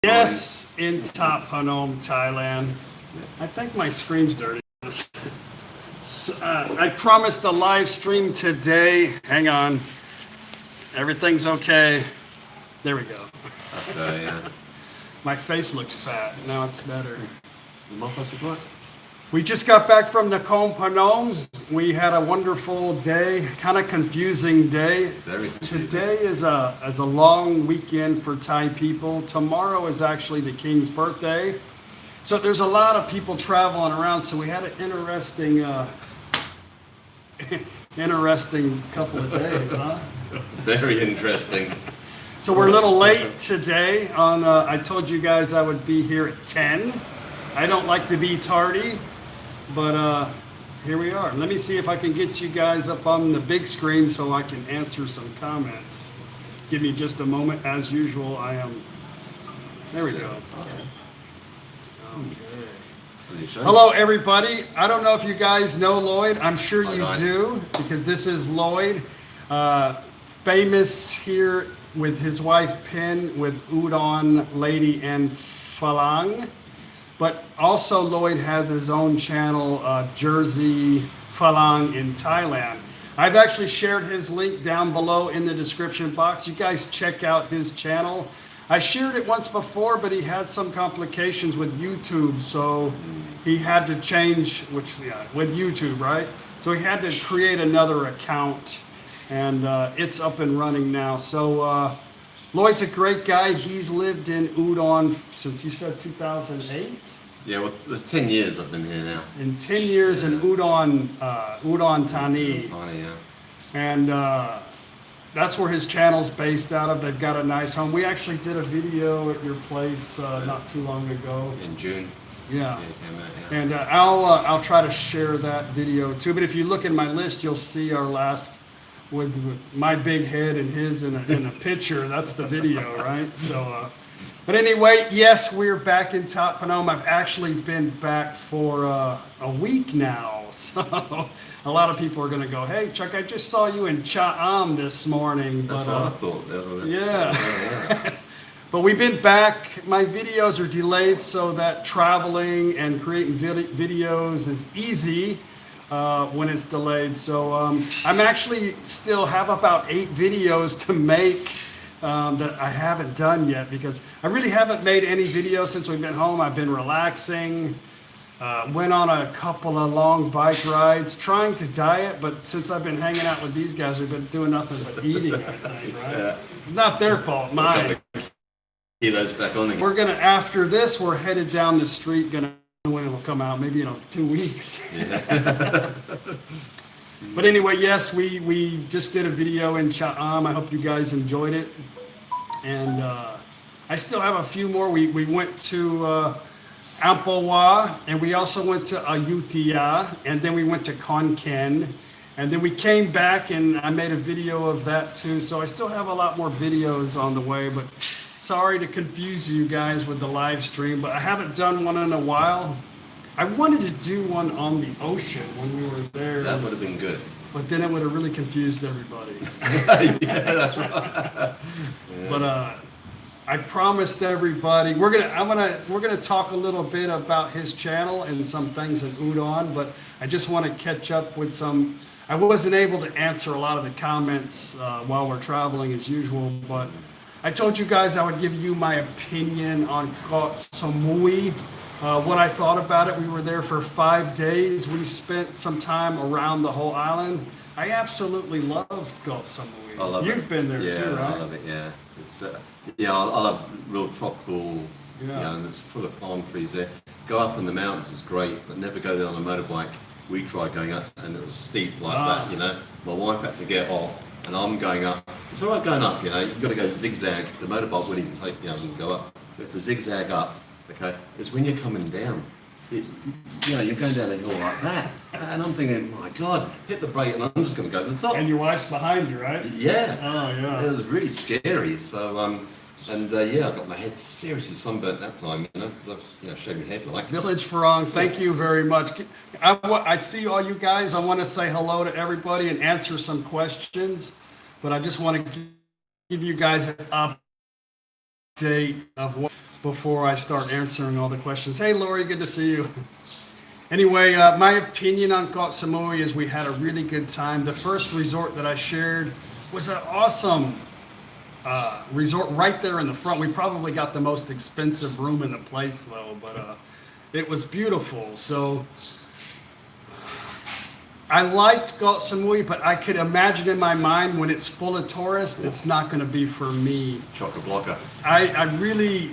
Yes, in Top Phnom, Thailand. I think my screen's dirty. I promised a live stream today. Hang on. Everything's okay. There we go. Okay, yeah. My face looked fat. Now it's better. What? We just got back from Nakhon Phanom. We had a wonderful day, kind of confusing day. Very confusing. Today is a long weekend for Thai people. Tomorrow is actually the King's birthday. So there's a lot of people traveling around. So we had an interesting couple of days, huh? Very interesting. So we're a little late today. I told you guys I would be here at 10. I don't like to be tardy, but here we are. Let me see if I can get you guys up on the big screen so I can answer some comments. Give me just a moment. As usual, I am. There we go. Okay. Hello, everybody. I don't know if you guys know Lloyd. I'm sure you do, because this is Lloyd, famous here with his wife Pin with Udon Lady and Phalang. But also Lloyd has his own channel, Jersey Phalang in Thailand. I've actually shared his link down below in the description box. You guys check out his channel. I shared it once before, but he had some complications with YouTube, so he had to change, with YouTube, right? So he had to create another account, and it's up and running now. So Lloyd's a great guy. He's lived in Udon since, you said, 2008? Yeah, well, it was 10 years I've been here now. In 10 years in Udon Thani. Tiny, yeah. And that's where his channel's based out of. They've got a nice home. We actually did a video at your place not too long ago. In June. Yeah. Yeah, it came out, yeah. And I'll try to share that video too. But if you look in my list, you'll see our last with my big head and his in a picture. That's the video, right? So, but anyway, yes, we're back in Top Phnom. I've actually been back for a week now. So a lot of people are going to go, "Hey, Chuck, I just saw you in Cha'am this morning." That's but, what I thought. Yeah. But we've been back. My videos are delayed so that traveling and creating videos is easy when it's delayed. So I'm actually still have about 8 videos to make that I haven't done yet, because I really haven't made any videos since we've been home. I've been relaxing. Went on a couple of long bike rides, trying to diet, but since I've been hanging out with these guys, we've been doing nothing but eating, I think, right? Yeah. Not their fault, mine. Kilos back on again. We're gonna, after this, we're headed down the street, when it will come out, maybe 2 weeks. Yeah. But anyway, yes, we just did a video in Cha'am. I hope you guys enjoyed it. And I still have a few more. We went to Amphoe, and we also went to Ayutthaya, and then we went to Khon Kaen, and then we came back and I made a video of that too. So I still have a lot more videos on the way, but sorry to confuse you guys with the live stream, but I haven't done one in a while. I wanted to do one on the ocean when we were there. That would have been good. But then it would have really confused everybody. Yeah, that's right. Yeah. But I promised everybody we're gonna talk a little bit about his channel and some things in Udon, but I just want to catch up with some. I wasn't able to answer a lot of the comments while we're traveling as usual, but I told you guys I would give you my opinion on Koh Samui. What I thought about it. We were there for 5 days. We spent some time around the whole island. I absolutely loved Koh Samui. I love it. You've been there too, right? I love it, yeah. It's, I love real tropical, and it's full of palm trees there. Go up in the mountains is great, but never go there on a motorbike. We tried going up and it was steep like that, My wife had to get off and I'm going up. It's all right going up, you've got to go zigzag. The motorbike wouldn't even take you and go up. It's a zigzag up. Okay, it's when you're coming down. You're going down a hill like that, and I'm thinking, my God, hit the brake, and I'm just going to go to the top. And your wife's behind you, right? Yeah. Oh, yeah. It was really scary. So, I got my head seriously sunburnt that time, because I've, shaved my head like. Village Farang, thank you very much. I see all you guys. I want to say hello to everybody and answer some questions, but I just want to give you guys an update of what. before I start answering all the questions. Hey, Lori, good to see you. Anyway, my opinion on Koh Samui is we had a really good time. The first resort that I shared was an awesome resort right there in the front. We probably got the most expensive room in the place, though, but it was beautiful. So I liked Koh Samui, but I could imagine in my mind when it's full of tourists, it's not going to be for me. Chock-a-blocker. I really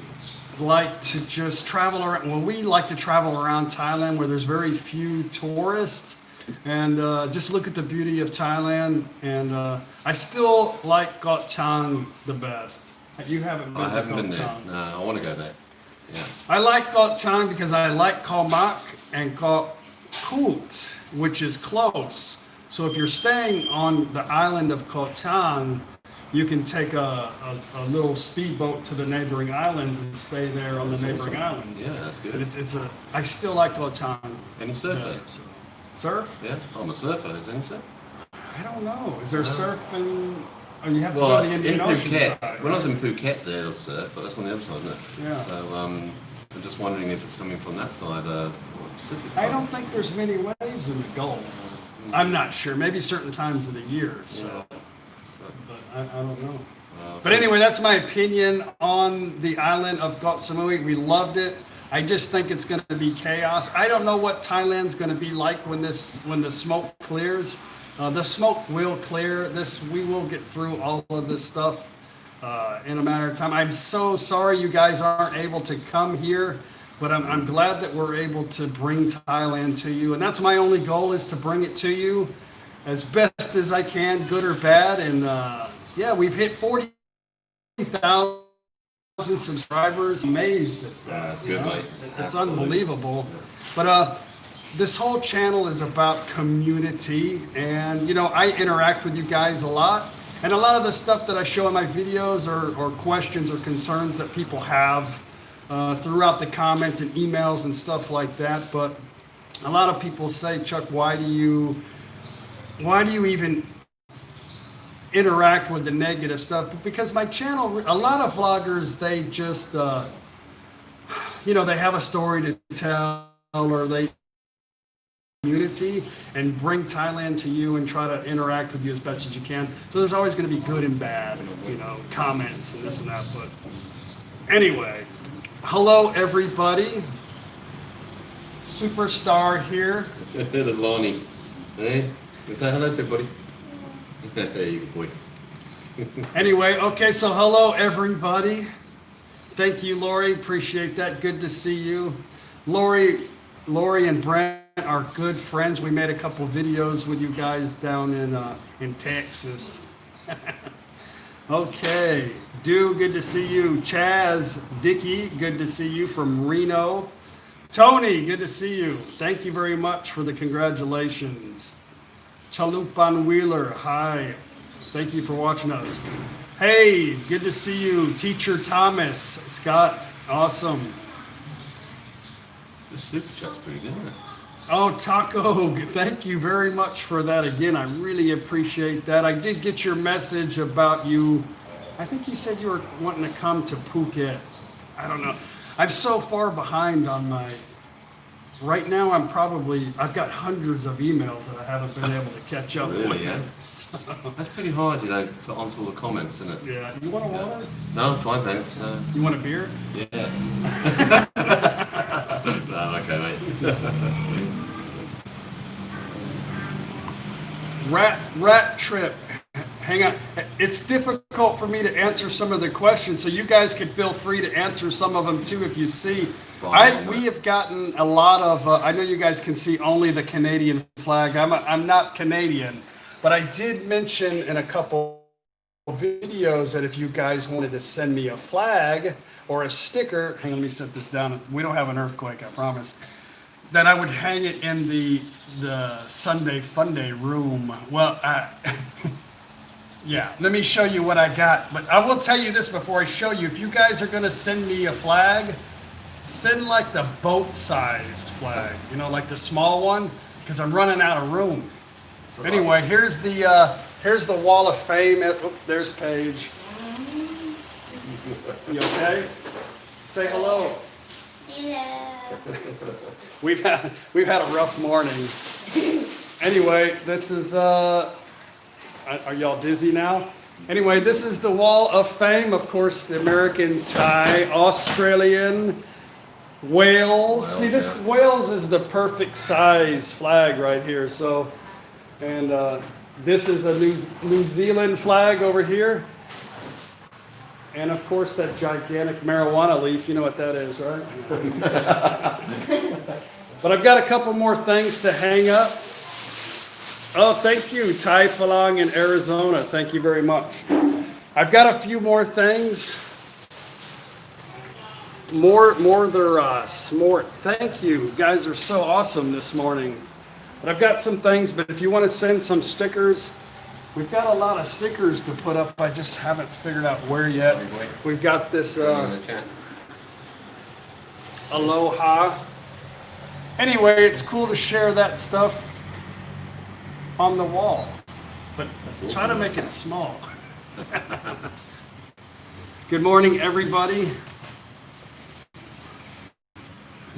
like to just travel around. Well, we like to travel around Thailand where there's very few tourists and just look at the beauty of Thailand. And I still like Koh Chang the best. You haven't been I to haven't Koh been there. Chang. No, I want to go there. Yeah. I like Koh Chang because I like Koh Mak and Koh Koot, which is close. So if you're staying on the island of Koh Chang, you can take a little speedboat to the neighboring islands and stay there on the neighboring islands. Yeah, that's good. But I still like Koh Chang. Any surf there? Surf? Yeah, I'm a surfer. Is there any surf? I don't know. Is there surf in? Oh, you have to Well, go to the in Indian Ocean Phuket, side. when I was right? in Phuket, there's surf, but that's on the other side, isn't it? Yeah. So I'm just wondering if it's coming from that side, or Pacific I side. don't think there's many waves in the Gulf. I'm not sure. Maybe certain times of the year. So, Yeah. but I don't know. So- But anyway, that's my opinion on the island of Koh Samui. We loved it. I just think it's going to be chaos. I don't know what Thailand's going to be like when the smoke clears. The smoke will clear. We will get through all of this stuff in a matter of time. I'm so sorry you guys aren't able to come here, but I'm glad that we're able to bring Thailand to you. And that's my only goal, is to bring it to you as best as I can, good or bad. And yeah, we've hit 40,000 subscribers. Amazed at that. That's good, mate. It's Absolutely. unbelievable. But this whole channel is about community, and I interact with you guys a lot, and a lot of the stuff that I show in my videos are questions or concerns that people have throughout the comments and emails and stuff like that. But a lot of people say, Chuck, why do you even interact with the negative stuff? Because my channel, a lot of vloggers, they just they have a story to tell, or they community and bring Thailand to you and try to interact with you as best as you can. So there's always going to be good and bad, comments and this and that. But anyway, hello everybody. Superstar here. There's Lonnie. Hey, say hello to everybody. There you go, boy. Anyway, okay, so hello everybody. Thank you, Lori. Appreciate that. Good to see you. Lori and Brent are good friends. We made a couple videos with you guys down in Texas. Okay, good to see you. Chaz, Dicky, good to see you from Reno. Tony, good to see you. Thank you very much for the congratulations. Chalupan Wheeler, hi. Thank you for watching us. Hey, good to see you. Teacher Thomas, Scott, awesome. The super chat's pretty good, isn't it? Oh, Taco, thank you very much for that again. I really appreciate that. I did get your message about you. I think you said you were wanting to come to Phuket. I don't know. I'm so far behind on my... Right now, I've got hundreds of emails that I haven't been able to catch up with. Really, yeah. That's pretty hard, to answer all the comments, isn't it? Yeah. You want a water? No, I'm fine, thanks. You want a beer? Yeah. No, okay, mate. Rat trip. Hang on. It's difficult for me to answer some of the questions, so you guys can feel free to answer some of them too if you see. We have gotten a lot of. I know you guys can see only the Canadian flag. I'm not Canadian, but I did mention in a couple of videos that if you guys wanted to send me a flag or a sticker, hang on, let me set this down. We don't have an earthquake, I promise. That I would hang it in the Sunday Funday room. Well, yeah, let me show you what I got. But I will tell you this before I show you. If you guys are going to send me a flag, send like the boat-sized flag. Like the small one, because I'm running out of room. Anyway, here's the Wall of Fame. There's Paige. You okay? Say hello. Hello. We've had a rough morning. Anyway, this is are y'all dizzy now? Anyway, this is the Wall of Fame. Of course, the American Thai, Australian, Wales. See, this Wales is the perfect size flag right here. So, and this is a New Zealand flag over here. And of course, that gigantic marijuana leaf. You know what that is, right? But I've got a couple more things to hang up. Oh, thank you, Thai Phalang in Arizona. Thank you very much. I've got a few more things. More thank you. You guys are so awesome this morning. But I've got some things, but if you want to send some stickers, we've got a lot of stickers to put up. I just haven't figured out where yet. We've got this Aloha. Anyway, it's cool to share that stuff on the wall, but try to make it small. Good morning, everybody.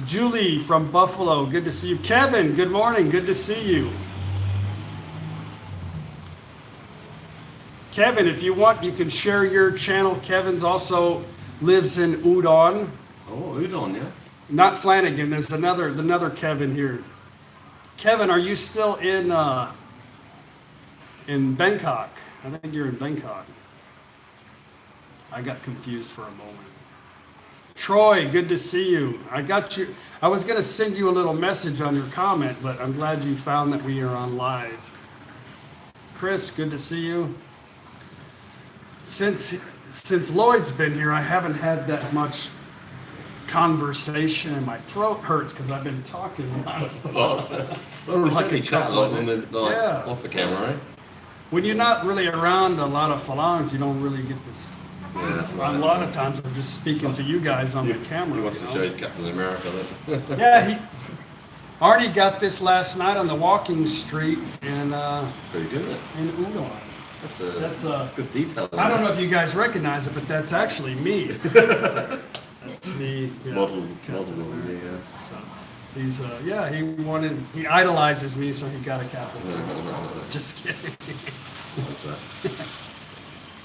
Julie from Buffalo, good to see you. Kevin, good morning, good to see you. Kevin, if you want, you can share your channel. Kevin's also lives in Udon. Oh, Udon, yeah. Not Flanagan, there's another Kevin here. Kevin, are you still in Bangkok? I think you're in Bangkok. I got confused for a moment. Troy, good to see you. I got you. I was going to send you a little message on your comment, but I'm glad you found that we are on live. Chris, good to see you. Since Lloyd's been here, I haven't had that much conversation, and my throat hurts because I've been talking nonstop. Well, we certainly chat a lot off the camera, right? When you're not really around a lot of Phalangs, you don't really get this. Yeah, that's right. A lot of times I'm just speaking to you guys on the camera. He wants to show Captain America. Yeah, he already got this last night on the walking street in Pretty good, isn't it? in Udon. That's a good detail. I don't know if you guys recognize it, but that's actually me. That's me. Yeah, Model, Captain America. yeah. So, he idolizes me, so he got a Captain America. Just kidding. What's that?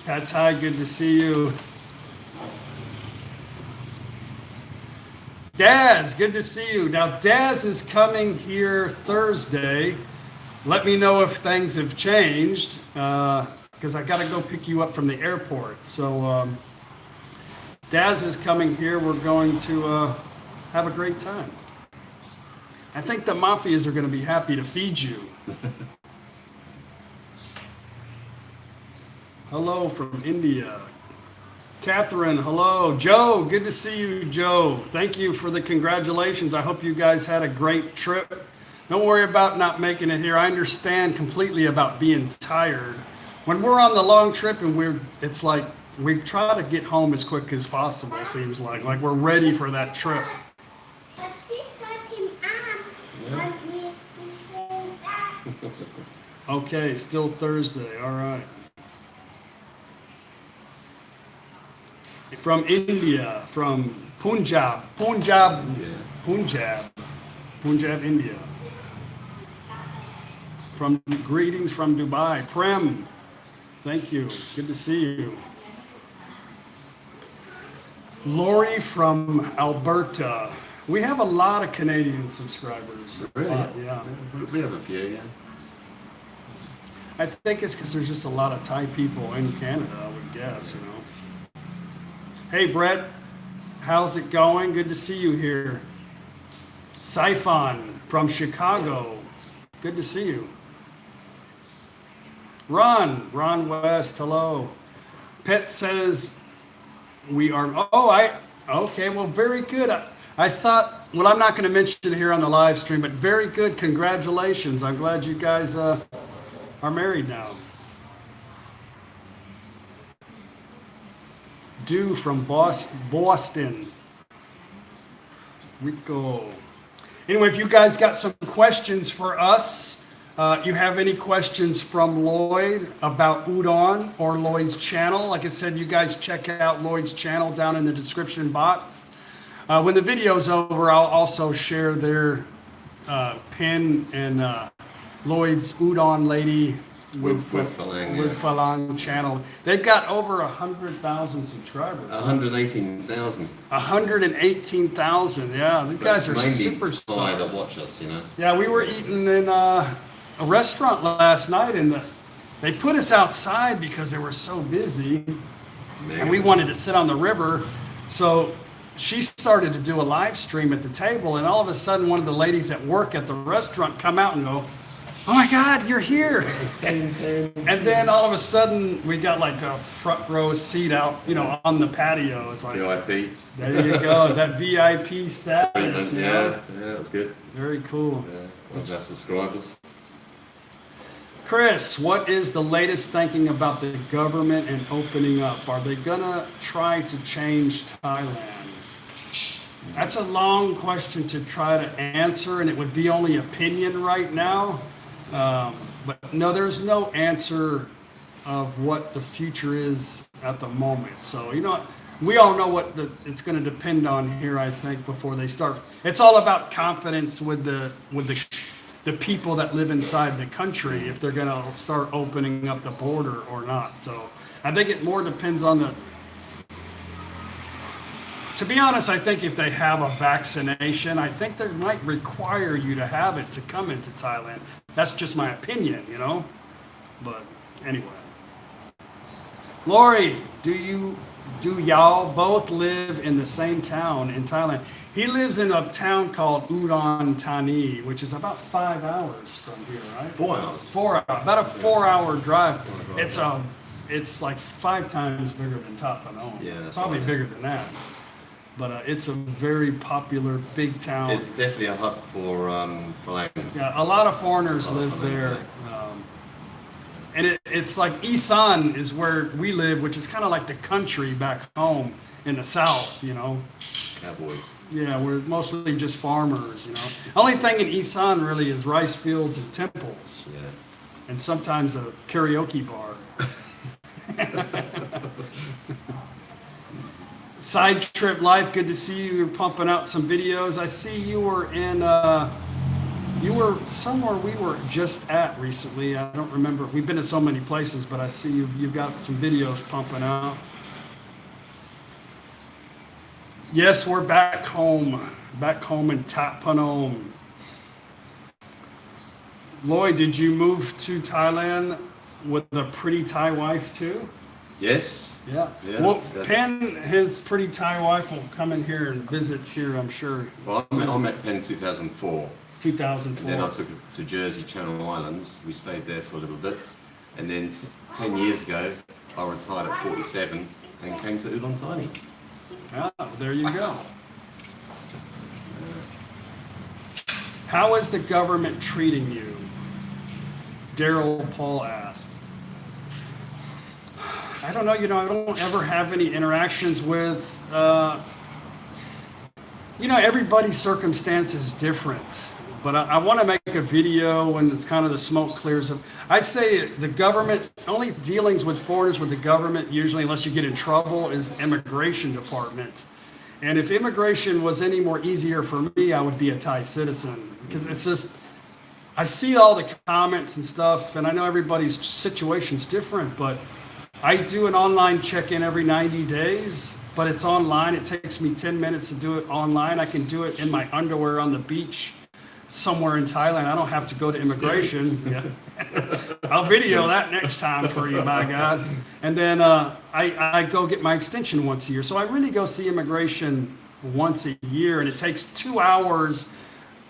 Pat Ty, good to see you. Daz, good to see you. Now, Daz is coming here Thursday. Let me know if things have changed, because I got to go pick you up from the airport. So, Daz is coming here. We're going to have a great time. I think the Mafias are going to be happy to feed you. Hello from India. Catherine, hello. Joe, good to see you, Joe. Thank you for the congratulations. I hope you guys had a great trip. Don't worry about not making it here. I understand completely about being tired. When we're on the long trip and it's like we try to get home as quick as possible, it seems like we're ready for that trip. Okay, still Thursday, all right. From India, from Punjab, India. From greetings from Dubai. Prem, thank you. Good to see you. Lori from Alberta. We have a lot of Canadian subscribers. Really? Yeah. We have a few, yeah. I think it's because there's just a lot of Thai people in Canada, I would guess, Hey, Brett, how's it going? Good to see you here. Siphon from Chicago. Good to see you. Ron West, hello. Pet says we are, okay, well, very good. I thought, well, I'm not going to mention it here on the live stream, but very good. Congratulations. I'm glad you guys are married now. Dew from Boston. Rico. Anyway, if you guys got some questions for us, you have any questions from Lloyd about Udon or Lloyd's channel, like I said, you guys check out Lloyd's channel down in the description box. When the video's over, I'll also share their Penn and Lloyd's Udon Lady with Falang channel. They've got over 100,000 subscribers. 118,000. 118,000. Yeah, these guys are superstars. To watch us, you know. Yeah, we were eating in a restaurant last night, and they put us outside because they were so busy, and we wanted to sit on the river. So she started to do a live stream at the table, and all of a sudden, one of the ladies at work at the restaurant come out and go, "Oh my God, you're here!" And then all of a sudden, we got like a front row seat out, on the patio. It's like VIP. There you go, that VIP status. Yeah, that's good. Very cool. Yeah, love our subscribers. Chris, what is the latest thinking about the government and opening up? Are they gonna try to change Thailand? That's a long question to try to answer, and it would be only opinion right now. But no, there's no answer of what the future is at the moment. So, we all know what it's going to depend on here, I think, before they start. It's all about confidence with the people that live inside the country, if they're going to start opening up the border or not. So I think it more depends on to be honest, I think if they have a vaccination, I think they might require you to have it to come into Thailand. That's just my opinion, But anyway. Lori, do y'all both live in the same town in Thailand? He lives in a town called Udon Thani, which is about 5 hours from here, right? 4 hours. 4 hours. About a 4-hour drive. It's like 5 times bigger than Tapanong. Yeah, that's probably right, bigger than that. But it's a very popular big town. It's definitely a hub for language. Yeah, a lot of foreigners live there. And it's like Isaan is where we live, which is kind of like the country back home in the south, Cowboys. Yeah, we're mostly just farmers, Only thing in Isaan really is rice fields and temples. Yeah. And sometimes a karaoke bar. Side Trip Life, good to see you. You're pumping out some videos. I see you were you were somewhere we were just at recently. I don't remember. We've been to so many places, but I see you've got some videos pumping out. Yes, we're back home in Thap Phnom. Lloyd, did you move to Thailand with a pretty Thai wife too? Yes. Yeah. Well, Penn, his pretty Thai wife, will come in here and visit here, I'm sure. Well, I met Penn in 2004. 2004. And then I took her to Jersey, Channel Islands. We stayed there for a little bit. And then 10 years ago, I retired at 47 and came to Udon Thani. Yeah, well, there you go. How is the government treating you? Daryl Paul asked. I don't know, I don't ever have any interactions with, everybody's circumstance is different. But I want to make a video when kind of the smoke clears up. I'd say the government, only dealings with foreigners with the government, usually unless you get in trouble, is the immigration department. And if immigration was any more easier for me, I would be a Thai citizen. Because it's just, I see all the comments and stuff, and I know everybody's situation's different, but I do an online check-in every 90 days, but it's online. It takes me 10 minutes to do it online. I can do it in my underwear on the beach somewhere in Thailand. I don't have to go to immigration. Yeah. I'll video that next time for you, by God. And then I go get my extension once a year. So I really go see immigration once a year, and it takes 2 hours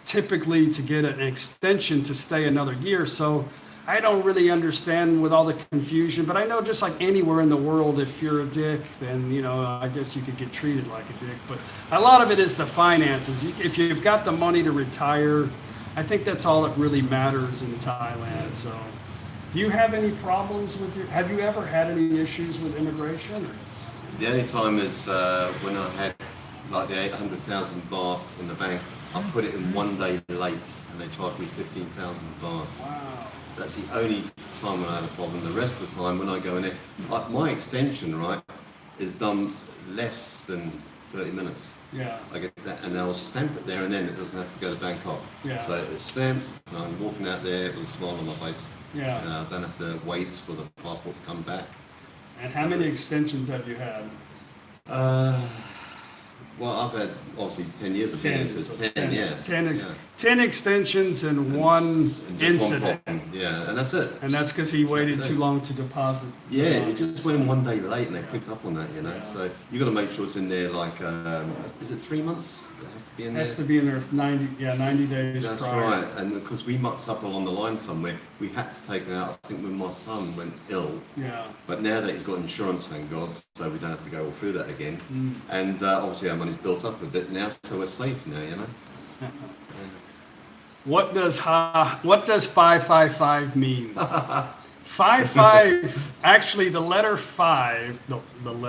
typically to get an extension to stay another year. So I don't really understand with all the confusion, but I know just like anywhere in the world, if you're a dick, then, I guess you could get treated like a dick. But a lot of it is the finances. If you've got the money to retire, I think that's all that really matters in Thailand. So do you have any problems have you ever had any issues with immigration? The only time is when I had like the 800,000 baht in the bank. I put it in 1 day late and they charged me 15,000 bahts. Wow. That's the only time when I had a problem. The rest of the time when I go in there, my extension, right, is done less than 30 minutes. Yeah. I get that, and they'll stamp it there and then. It doesn't have to go to Bangkok. Yeah. So it's stamped, and I'm walking out there with a smile on my face. Yeah. I don't have to wait for the passport to come back. And how many extensions have you had? Well, I've had obviously 10 years of business. So 10, yeah. 10 extensions and one And just incident. one problem. Yeah, and that's it. And that's because he waited too long to deposit. Yeah, it just went in one day late, and they picked up on that, you know. Yeah. So you got to make sure it's in there. Like, is it 3 months? It has to be in there. Has to be in there 90 days That's prior. right, and because we mucked up along the line somewhere, we had to take it out. I think when my son went ill. Yeah. But now that he's got insurance, thank God, so we don't have to go all through that again. Mm. And obviously our money's built up a bit now, so we're safe now, you know. What does 555 mean? 55, actually the letter 5, the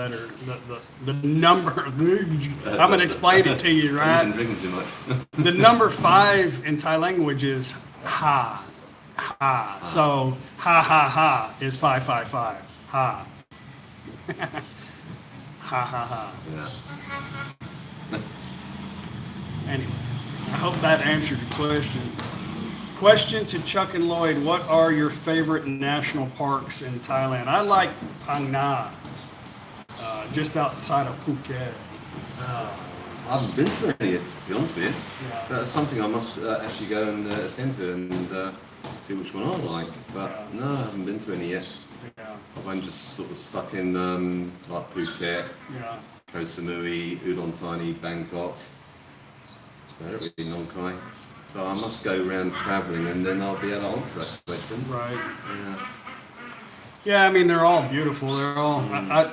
number, I'm going to explain it to you, You've right? been drinking too much. The number 5 in Thai language is ha. Ha. So ha ha ha is 555. Ha. Ha ha ha. Yeah. Anyway, I hope that answered your question. Question to Chuck and Lloyd, what are your favorite national parks in Thailand? I like Phang Nga, just outside of Phuket. I haven't been to any yet, to be honest with you. Yeah. That's something I must actually go and attend to and see which one I like. But no, I haven't been to any yet. Yeah, I'm just sort of stuck in like Phuket, yeah. Koh Samui, Udon Thani, Bangkok. That's about it really, Nong Khai. So I must go around travelling and then I'll be able to answer that question. Right. Yeah. Yeah, I mean, they're all beautiful. They're all,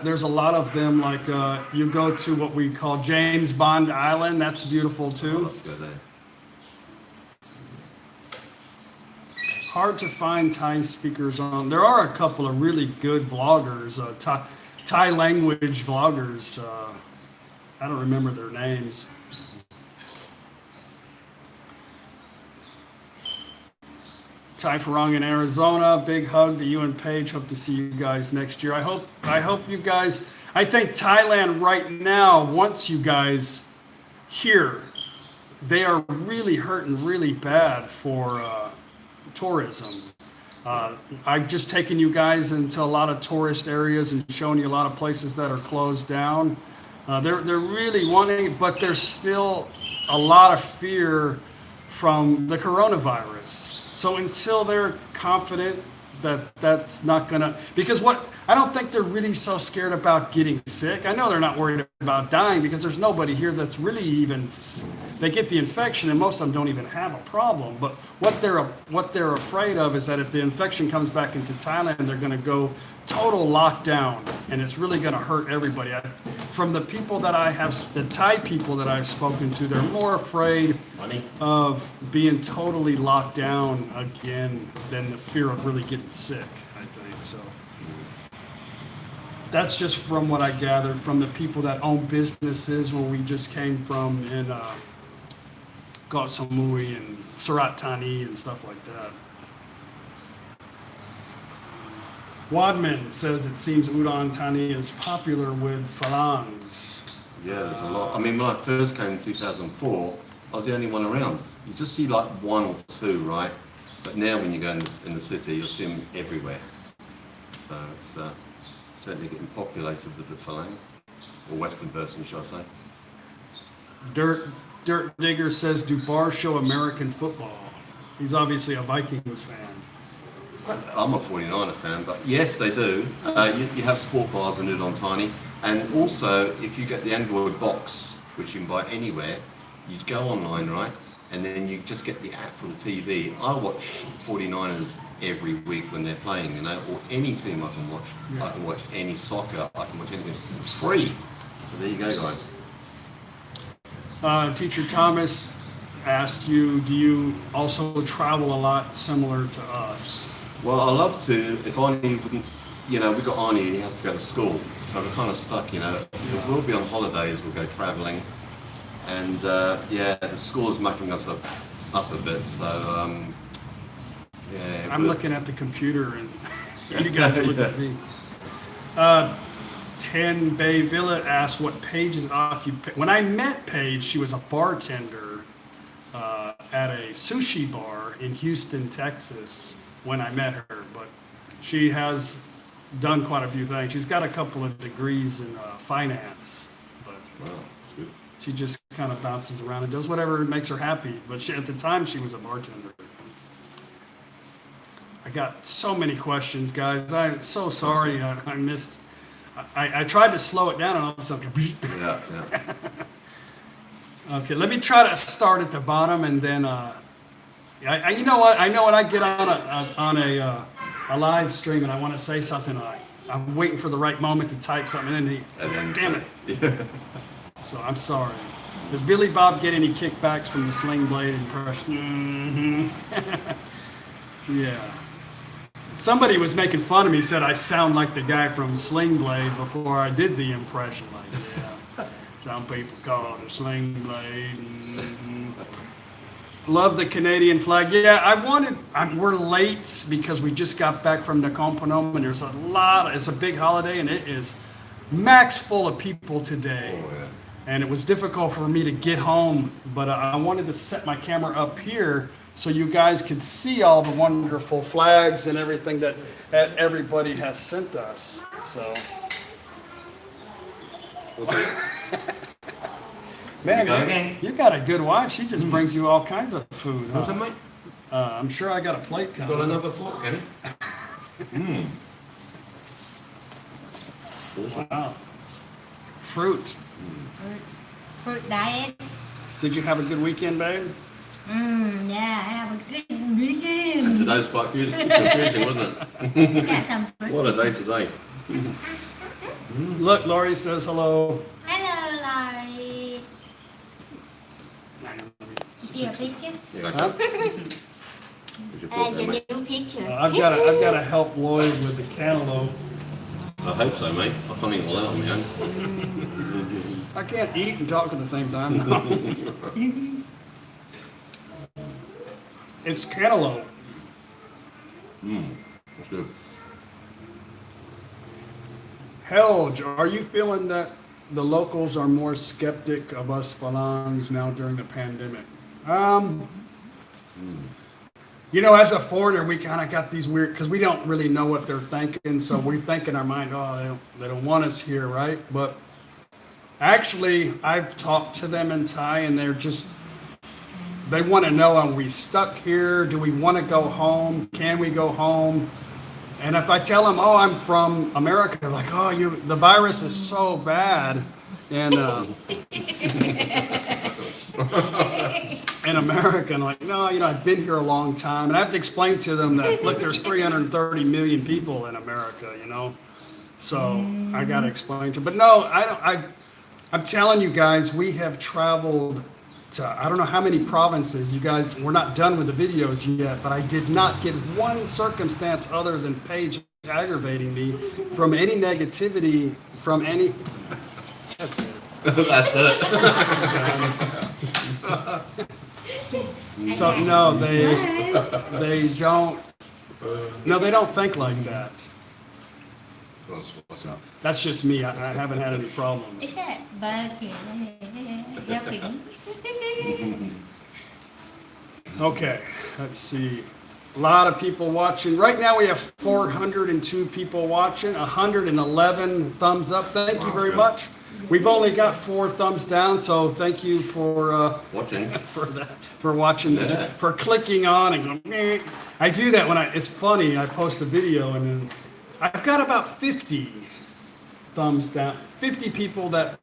there's a lot of them, like you go to what we call James Bond Island. That's beautiful I'd too. love to go there. Hard to find Thai speakers on. There are a couple of really good vloggers, Thai language vloggers. I don't remember their names. Ty Farong in Arizona. Big hug to you and Paige. Hope to see you guys next year. I hope you guys. I think Thailand right now wants you guys here. They are really hurting really bad for tourism. I've just taken you guys into a lot of tourist areas and shown you a lot of places that are closed down. They're really wanting it, but there's still a lot of fear from the coronavirus. So until they're confident that that's not gonna, because I don't think they're really so scared about getting sick. I know they're not worried about dying because there's nobody here that's really even, they get the infection and most of them don't even have a problem. But what they're afraid of is that if the infection comes back into Thailand, they're gonna go total lockdown and it's really gonna hurt everybody. From the people that I have, the Thai people that I've spoken to, they're more afraid of being totally locked down again than the fear of really getting sick, I think. So that's just from what I gathered from the people that own businesses where we just came from in Koh Samui and Surat Thani and stuff like that. Wadman says it seems Udon Thani is popular with Phalangs. Yeah, there's a lot. I mean, when I first came in 2004, I was the only one around. You just see like one or two, right? But now when you go in the city, you'll see them everywhere. So it's certainly getting populated with the Phalang, or Western person, shall I say. Dirt Digger says, do bars show American football? He's obviously a Vikings fan. I'm a 49er fan, but yes, they do. You have sport bars in Udon Thani, and also if you get the Android box, which you can buy anywhere, you go online, right, and then you just get the app for the TV. I watch 49ers every week when they're playing, you know, or any team I can watch. Yeah. I can watch any soccer, I can watch anything. It's free. So there you go, guys. Teacher Thomas asked you, do you also travel a lot similar to us? Well, I love to. If Arnie wouldn't, you know, we've got Arnie and he has to go to school, so we're kind of stuck, you know. If we'll be on holidays, we'll go travelling, and yeah, the school is mucking us up a bit. So yeah. I'm looking at the computer and you guys look at me. 10 Bay Villa asked what Paige's occupation. When I met Paige, she was a bartender at a sushi bar in Houston, Texas, when I met her. But she has done quite a few things. She's got a couple of degrees in finance. But Wow, that's good. she just kind of bounces around and does whatever makes her happy. But at the time, she was a bartender. I got so many questions, guys. I'm so sorry I missed. I tried to slow it down and all of a sudden. Yeah. Okay, let me try to start at the bottom and then. You know what? I know when I get on a live stream and I want to say something, I'm waiting for the right moment to type something in. Damn it! Yeah. So I'm sorry. Does Billy Bob get any kickbacks from the Sling Blade impression? Mm-hmm. Yeah. Somebody was making fun of me, said I sound like the guy from Sling Blade before I did the impression. Like, yeah, some people call it a Sling Blade. Mm-hmm. Love the Canadian flag. Yeah, we're late because we just got back from Nakhon Phanom and there's it's a big holiday and it is max full of people today. Oh, yeah. And it was difficult for me to get home, but I wanted to set my camera up here so you guys could see all the wonderful flags and everything that everybody has sent us. So, man, you got a good wife. She just brings you all kinds of food. What's that, mate? I'm sure I got a plate coming. Got another fork, Kenny? Awesome. Wow. Fruit. Fruit diet. Did you have a good weekend, babe? Yeah, I have a good weekend. Today's quite confusing, wasn't it? Got some fruit. What a day today. Look, Laurie says hello. Hello, Laurie. You see a picture? Yeah, Huh? Where's your fork there, Your mate? new picture. I've got to help Lloyd with the cantaloupe. I hope so, mate. I can't eat all that on my own. I can't eat and talk at the same time. It's cantaloupe. That's good. Helge, are you feeling that the locals are more skeptic of us Falangs now during the pandemic? You know, as a foreigner, we kind of got these weird, because we don't really know what they're thinking, so we think in our mind, oh, they don't want us here, right? But actually, I've talked to them in Thai, and they want to know, are we stuck here? Do we want to go home? Can we go home? And if I tell them, oh, I'm from America, they're like, oh, the virus is so bad. And in America, and like, no, I've been here a long time. And I have to explain to them that, look, there's 330 million people in America, So I got to explain to them. But no, I'm telling you guys, we have traveled to, I don't know how many provinces. You guys, we're not done with the videos yet, but I did not get one circumstance other than Paige aggravating me from any negativity, from any... That's it. That's it. So no, they don't. No, they don't think like that. So, that's just me. I haven't had any problems. Is that burger? Okay, let's see. A lot of people watching. Right now we have 402 people watching, 111 thumbs up. Thank you very much. We've only got 4 thumbs down, so thank you for Watching. for watching, for clicking on and going, meh. I do that when it's funny, I post a video and then I've got about 50 thumbs down, 50 people but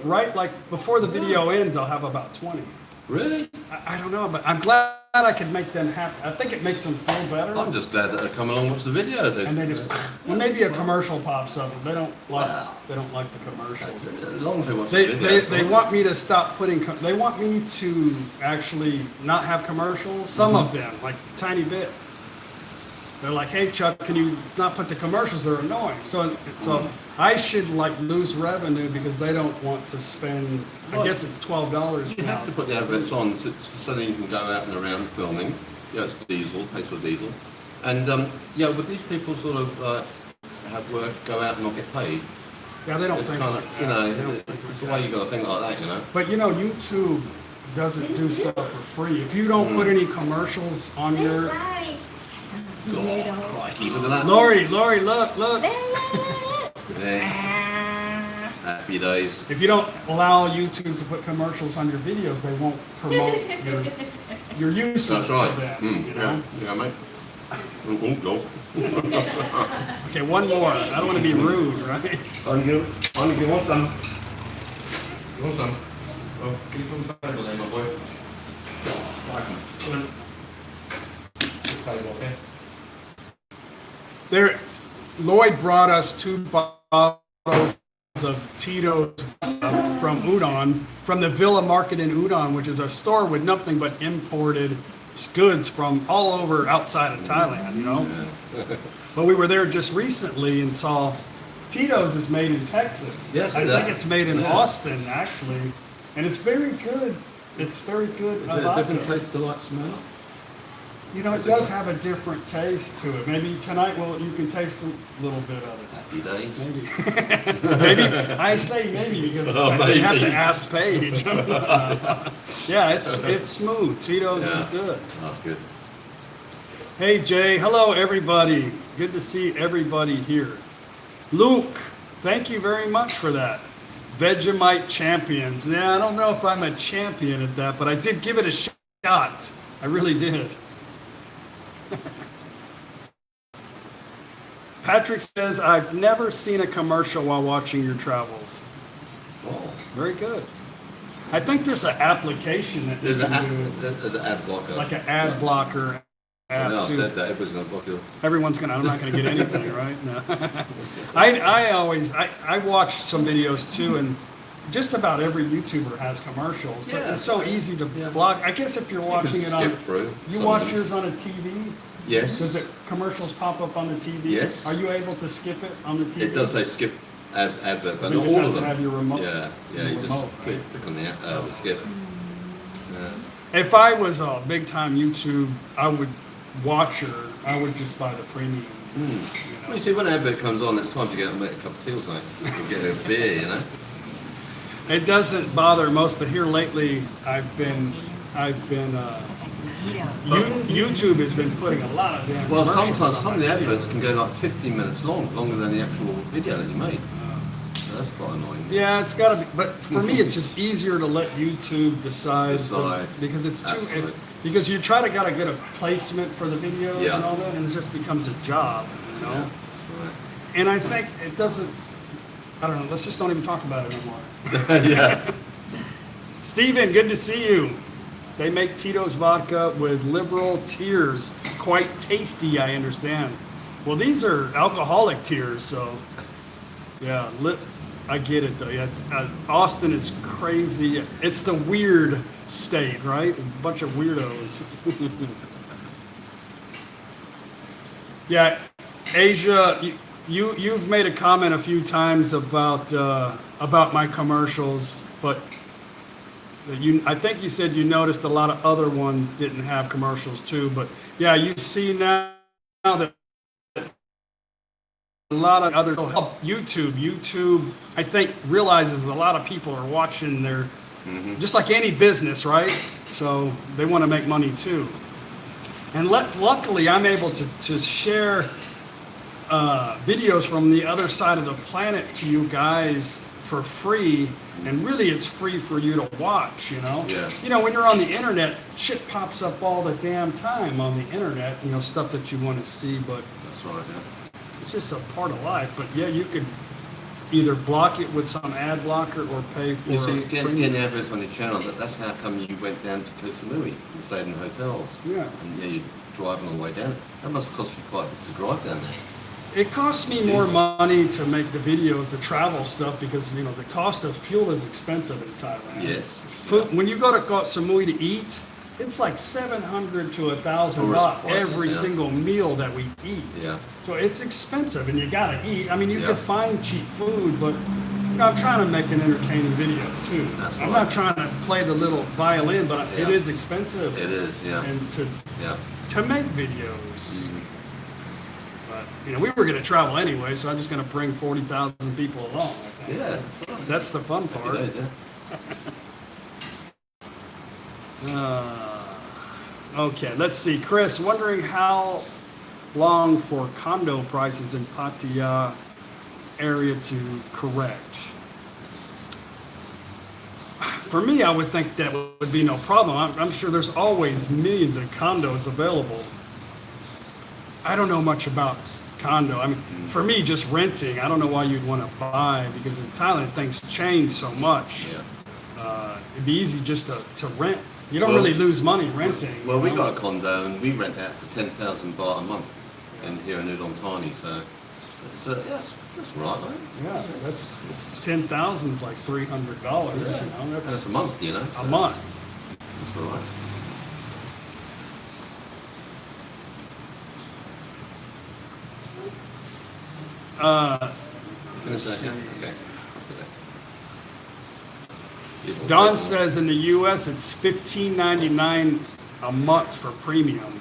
right like before the video ends, I'll have about 20. Really? I don't know, but I'm glad I could make them happy. I think it makes them feel better. I'm just glad that they come along and watch the video. And they just, well, maybe a commercial pops up. They don't like the commercial. As long as they watch the video. They want me to stop putting. They want me to actually not have commercials. Some of them, like tiny bit. They're like, "Hey Chuck, can you not put the commercials? They're annoying." So I should lose revenue because they don't want to spend. I guess it's $12. You have to put the adverts on so that you can go out and around filming. It's diesel, pays for diesel. And with these people sort of have work, go out and not get paid, Yeah, they don't It's think kind like of, that. you They know, don't think it's like the that. way you got to think like that, you know. But you know, YouTube doesn't do stuff for free. If you don't put any commercials on your Like, God, crikey, look at that. Lori, look. look. Yeah, happy days. If you don't allow YouTube to put commercials on your videos, they won't promote your useless That's right. to them. You know? Yeah, mate. No. Okay, one more. I don't want to be rude, right? On you want some? You want some? Oh, keep on the table there, my boy. Right, come on. Table, okay? There, Lloyd brought us 2 bottles of Tito's from Udon, from the Villa Market in Udon, which is a store with nothing but imported goods from all over outside of Thailand, you know? But we were there just recently and saw Tito's is made in Texas. Yes, I think it's made in Austin, actually. And it's very good. It's very good. Is it a different taste to like smell? You know, it does have a different taste to it. Maybe tonight, you can taste a little bit of it. Happy days. Maybe. Maybe. I say maybe because you have to ask Paige. Yeah, it's smooth. Tito's is good. That's good. Hey, Jay. Hello, everybody. Good to see everybody here. Luke, thank you very much for that. Vegemite champions. Yeah, I don't know if I'm a champion at that, but I did give it a shot. I really did. Patrick says, I've never seen a commercial while watching your travels. Oh. Very good. I think there's an application that There's you an can do, ad, there's an ad blocker. like an ad blocker app No, I too. said that. Everybody's going to block you. Everyone's gonna. I'm not gonna get anything, right? No. I watch some videos too, and just about every YouTuber has commercials. But Yeah. it's so easy to block. I guess if you're watching it on, skip through. you watch yours on a TV. Yes. Does it commercials pop up on the TV? Yes. Are you able to skip it on the TV? It does say skip advert, but You not just all have of to them. have your remote. Yeah, your you remote, just right? click on the skip. If I was a big time YouTube, I would watch her. I would just buy the premium. Well, you see, when an advert comes on, it's time to get up and make a cup of tea or something. Or get a beer, you know. It doesn't bother most, but here lately, YouTube has been putting a lot of damn Well, commercials sometimes on some of my the adverts videos. can go like 15 minutes long, longer than the actual video that you made. So that's quite annoying. Yeah, it's got to be. But for me, it's just easier to let YouTube decide. Because it's too. Absolutely. Because you try to get a placement for the videos Yeah. and all that, and it just becomes a job, you know. Yeah, that's right. And I think it doesn't. I don't know. Let's just don't even talk about it anymore. Yeah. Steven, good to see you. They make Tito's vodka with liberal tears. Quite tasty, I understand. Well, these are alcoholic tears, so yeah, I get it though. Yeah, Austin is crazy. It's the weird state, right? A bunch of weirdos. Yeah, Asia, you've made a comment a few times about my commercials, but I think you said you noticed a lot of other ones didn't have commercials too. But yeah, you see now that a lot of other YouTube, I think realizes a lot of people are watching their, just like any business, right? So they want to make money too. And luckily, I'm able to share videos from the other side of the planet to you guys for free. And really, it's free for you to watch, you know? Yeah. You know, when you're on the internet, shit pops up all the damn time on the internet, you know, stuff that you want to see, but That's right, yeah. it's just a part of life. But yeah, you could either block it with some ad blocker or pay for You see, getting premium. the adverts on your channel, that's how come you went down to Koh Samui and stayed in hotels. Yeah. And yeah, you're driving all the way down. That must cost you quite a bit to drive down there. It costs me more money to make the videos, the travel stuff, because, you know, the cost of fuel is expensive in Thailand. Yes. Food, when you go to Koh Samui to eat, it's like $700 to $1,000 Tourist prices, every yeah. single meal that we eat. Yeah. So it's expensive, and you gotta eat. I mean, you Yeah. can find cheap food, but you know, I'm trying to make an entertaining video too. That's I'm right. not trying to play the little violin, but it Yeah. is expensive. It is, yeah. And Yeah. to make videos. But you know, we were gonna travel anyway, so I'm just gonna bring 40,000 people along. Yeah. That's the fun part. Days, yeah. Okay, let's see. Chris, wondering how long for condo prices in Pattaya area to correct? For me, I would think that would be no problem. I'm sure there's always millions of condos available. I don't know much about condo. I mean, for me, just renting, I don't know why you'd want to buy, because in Thailand, things change so much. Yeah. It'd be easy just to rent. You don't really lose money renting. Well, we got a condo and we rent out for 10,000 baht a month here in Udon Thani, so it's, that's right, right? Yeah, that's 10,000 is like $300. Yeah. You know, That's a month, you know. a month. That's all right. Finish that, yeah? Okay. Don says in the U.S. it's $15.99 a month for premium.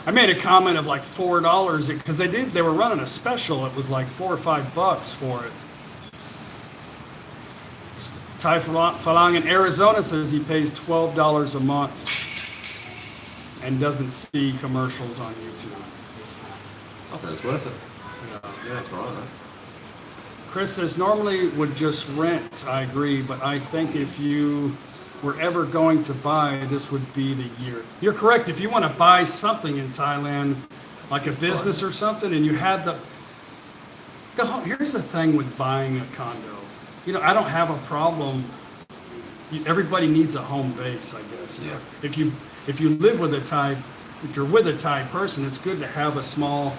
I made a comment of like $4 because they were running a special. It was like $4 or $5 for it. Ty Falang in Arizona says he pays $12 a month and doesn't see commercials on YouTube. I think it's worth it. Yeah. Yeah, that's all right, man. Chris says normally would just rent. I agree, but I think if you were ever going to buy, this would be the year. You're correct. If you want to buy something in Thailand, like a business or something, and you had here's the thing with buying a condo. You know, I don't have a problem. Everybody needs a home base, I guess. Yeah. If you live with a Thai, if you're with a Thai person, it's good to have a small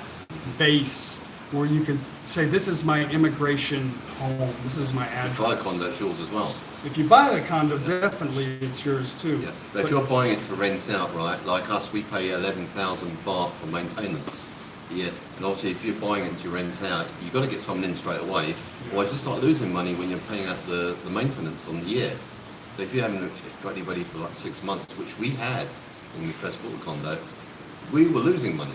base where you can say, this is my immigration home, this is my address. If you buy a condo, it's yours as well. If you buy a condo, definitely it's yours too. Yeah. But if you're buying it to rent out, right, like us, we pay 11,000 baht for maintenance. Yeah, and obviously if you're buying it to rent out, you've got to get someone in straight away, otherwise you start losing money when you're paying out the maintenance on the year. So if you haven't got anybody for like 6 months, which we had when we first bought the condo, we were losing money.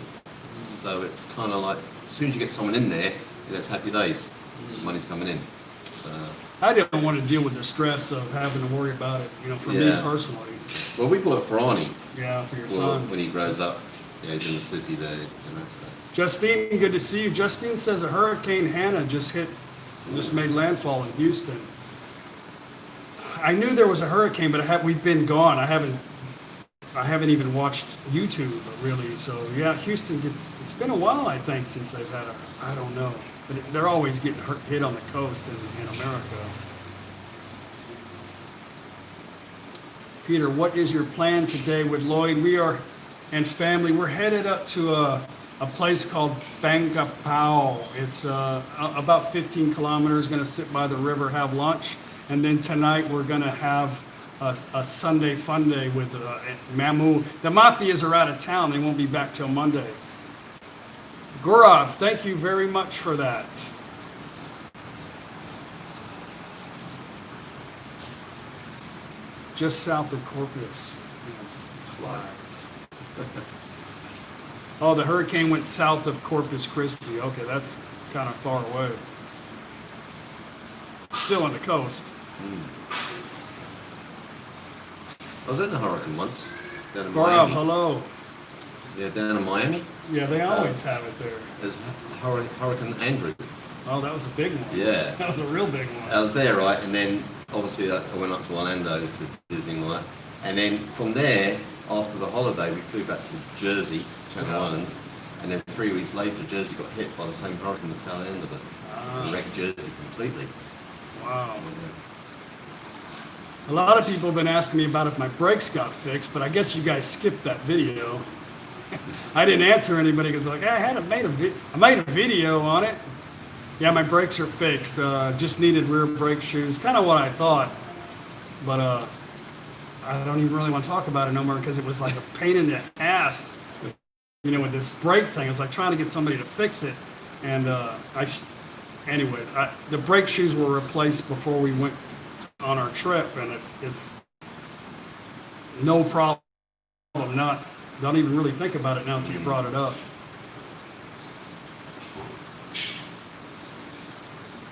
So it's kind of like, as soon as you get someone in there, it's happy days, money's coming in. So, I don't want to deal with the stress of having to worry about it, you know, for me personally. well, we bought it for Arnie. Yeah, for your son. When he grows up, he's in the city there, you know. So. Justine, good to see you. Justine says a Hurricane Hannah just made landfall in Houston. I knew there was a hurricane, but we've been gone. I haven't even watched YouTube really. So yeah, Houston it's been a while, I think, since they've had I don't know, but they're always getting hit on the coast in America. Peter, what is your plan today with Lloyd? We are and family. We're headed up to a place called Bangkapao. It's about 15 kilometers. Going to sit by the river, have lunch, and then tonight we're going to have a Sunday fun day with Mamu. The Mafias are out of town. They won't be back till Monday. Gaurav, thank you very much for that. Just south of Corpus. Flags. Oh, the hurricane went south of Corpus Christi. Okay, that's kind of far away. Still on the coast. I was in a hurricane once, down in Gaurav, Miami. hello. Yeah, down in Miami. Yeah, they always have it there. There's Hurricane Andrew. Oh, that was a big one. Yeah. That was a real big one. I was there, right, and then obviously I went up to Orlando to Disney and all that. And then from there, after the holiday, we flew back to Jersey, Channel Islands, and then 3 weeks later, Jersey got hit by the same hurricane, the tail end of it. It wrecked Jersey completely. Wow. A lot of people have been asking me about if my brakes got fixed, but I guess you guys skipped that video. I didn't answer anybody because like, I made a video on it. Yeah, my brakes are fixed. Just needed rear brake shoes. Kind of what I thought, but I don't even really want to talk about it no more because it was like a pain in the ass. You know, with this brake thing, it's like trying to get somebody to fix it. And anyway, the brake shoes were replaced before we went on our trip, and it's no problem. Don't even really think about it now until you brought it up.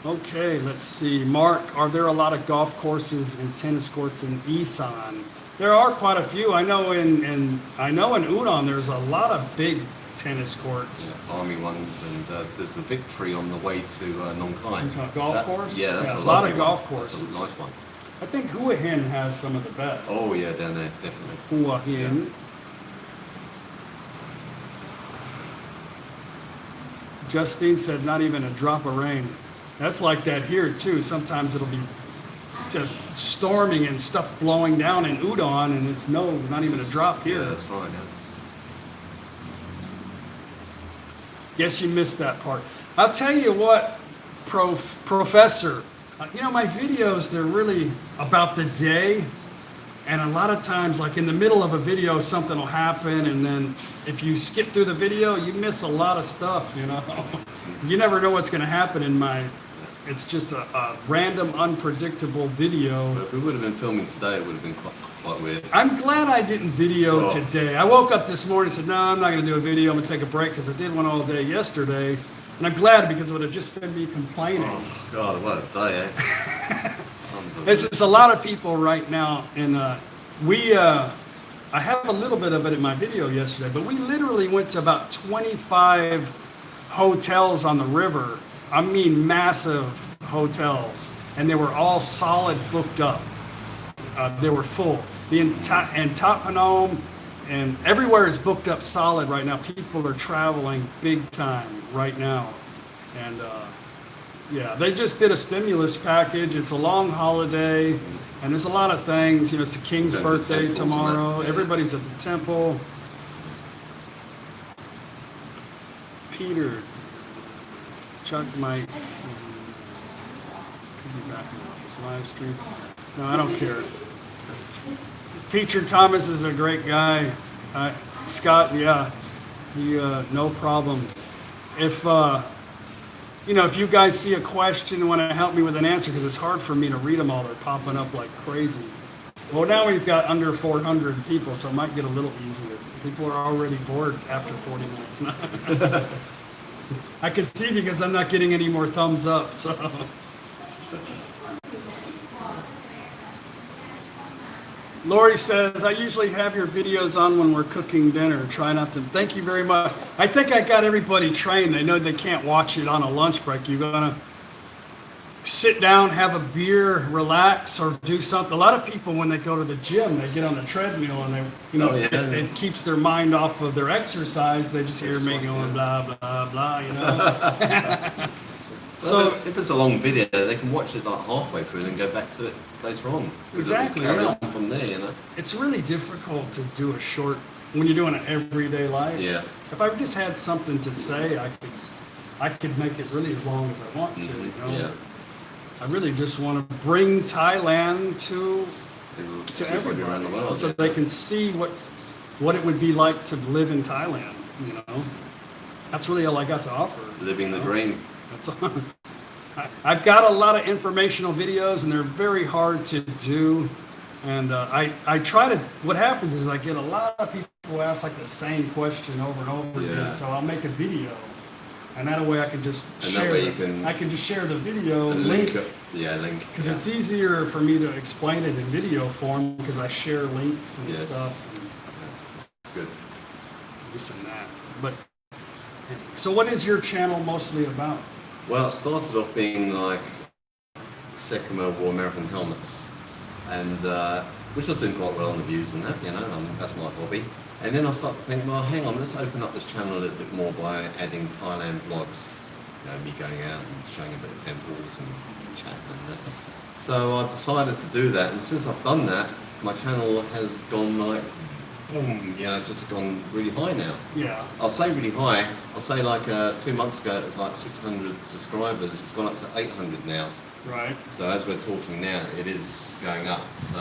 Okay, let's see. Mark, are there a lot of golf courses and tennis courts in Isaan? There are quite a few. I know in Udon there's a lot of big tennis courts. Yeah, army ones, and there's the Victory on the way to Nong Khai. Golf course? Yeah, that's a lot lovely of golf one. courses. That's a nice one. I think Hua Hin has some of the best. Oh yeah, down there, definitely. Hua Hin. Yeah. Justine said not even a drop of rain. That's like that here too. Sometimes it'll be just storming and stuff blowing down in Udon, and it's not even a drop here. Yeah, that's right. Yeah. Guess you missed that part. I'll tell you what, Professor, my videos, they're really about the day. And a lot of times, like in the middle of a video, something will happen. And then if you skip through the video, you miss a lot of stuff, You never know what's going to happen it's just a random, unpredictable video. But if we would have been filming today, it would have been quite weird. I'm glad I didn't video today. I woke up this morning and said, no, I'm not going to do a video. I'm going to take a break because I did one all day yesterday. And I'm glad because it would have just been me complaining. Oh, God, what a day, eh? There's a lot of people right now, and I have a little bit of it in my video yesterday, but we literally went to about 25 hotels on the river. I mean, massive hotels, and they were all solid booked up. They were full. And Top Phnom and everywhere is booked up solid right now. People are traveling big time right now, and yeah, they just did a stimulus package. It's a long holiday, and there's a lot of things. It's the king's birthday tomorrow. Everybody's at the temple. Peter, Chuck might be back in his live stream. No, I don't care. Teacher Thomas is a great guy. Scott, yeah, he no problem. If if you guys see a question and want to help me with an answer, because it's hard for me to read them all, they're popping up like crazy. Well, now we've got under 400 people, so it might get a little easier. People are already bored after 40 minutes. I can see because I'm not getting any more thumbs up, so. Lori says, I usually have your videos on when we're cooking dinner. Try not to. Thank you very much. I think I got everybody trained. They know they can't watch it on a lunch break. You're going to sit down, have a beer, relax, or do something. A lot of people, when they go to the gym, they get on the treadmill and it keeps their mind off of their exercise. They just hear me going blah, blah, blah, So if it's a long video, they can watch it like halfway through and then go back to it later on. Exactly. Carry on from there, It's really difficult to do a short when you're doing an everyday life. Yeah. If I just had something to say, I could make it really as long as I want to. Mm-hmm. Yeah. I really just want to bring Thailand to everybody around the world, so they can see what it would be like to live in Thailand. That's really all I got to offer. Living the dream. That's all. I've got a lot of informational videos, and they're very hard to do. And I try to. What happens is I get a lot of people who ask like the same question over and over again. So I'll make a video, and that way I can just share. I can just share the video and link. Link. Because it's easier for me to explain it in video form because I share links and stuff. And it's good. This and that. But so, what is your channel mostly about? Well, it started off being like Second World War American helmets, and which was doing quite well on the views and that, that's my hobby. And then I started to think, well, hang on, let's open up this channel a little bit more by adding Thailand vlogs. Me going out and showing a bit of temples and chatting and that. So I decided to do that, and since I've done that, my channel has gone like, boom, just gone really high now. Yeah. I'll say really high. I'll say like 2 months ago it was like 600 subscribers. It's gone up to 800 now. Right. So as we're talking now, it is going up. So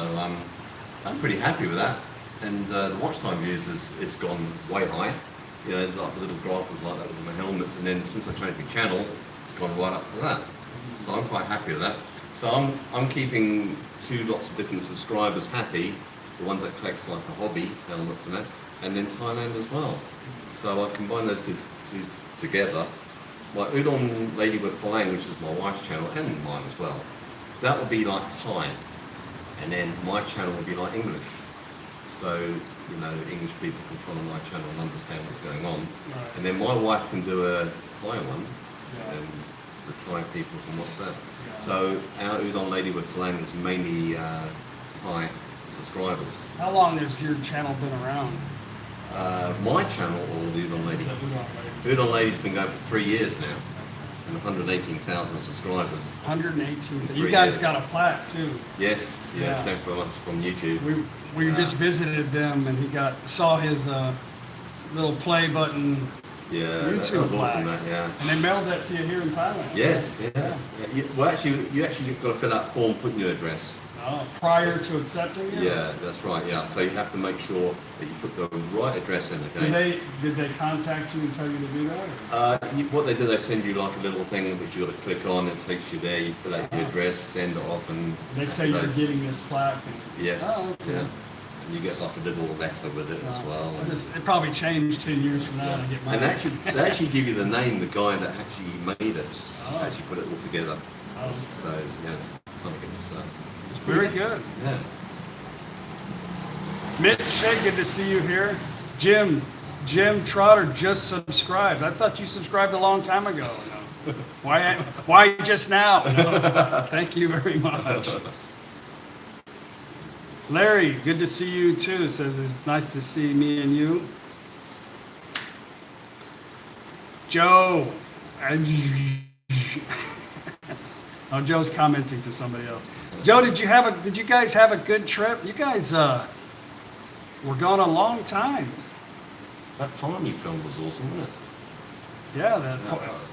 I'm pretty happy with that. And the watch time views is gone way high. Like the little graph was like that with my helmets. And then since I changed my channel, it's gone right up to that. So I'm quite happy with that. So I'm keeping 2 lots of different subscribers happy. The ones that collects like a hobby, helmets and that, and then Thailand as well. So I combine those two together, like Udon Lady with Flying, which is my wife's channel and mine as well, that would be like Thai, and then my channel would be like English. So, you know, English people can follow my channel and understand what's going on. Right. And then my wife can do a Thai one, Yeah. and the Thai people can watch that. Yeah. So our Udon Lady with Flying is mainly Thai subscribers. How long has your channel been around? My channel or the Udon Lady? The Udon Lady. Udon Lady's been going for 3 years now, and 118,000 subscribers. 118. For You 3 guys years. got a plaque too. Yes, Yeah. same for us from YouTube. We just visited them, and he saw his little play button, Yeah, YouTube that was awesome. plaque. Yeah. and they mailed that to you here in Thailand. Yes, yeah. Well, actually, you actually got to fill out a form, put in your address. Oh, prior to accepting it. Yeah, that's right. Yeah, so you have to make sure that you put the right address in. Okay. Did they contact you and tell you to do that? Or? What they do, they send you like a little thing which you got to click on. It takes you there. You fill out your address, send it off, and They say you're getting this plaque. And, Yes. Oh, okay. Yeah. You get like a little letter with it as well. And, It probably changed 10 years from now to get mine. and they actually give you the name, the guy that actually made it. Oh. Actually put it all together. Oh, So yeah, it's funny. It's very pretty- good. Yeah. Mitch, hey, good to see you here. Jim Trotter just subscribed. I thought you subscribed a long time ago. No. Why just now? No. Thank you very much. Larry, good to see you too. Says it's nice to see me and you. Joe, oh, Joe's commenting to somebody else. Joe, did you guys have a good trip? You guys were gone a long time. That farm you filmed was awesome, wasn't it? Yeah,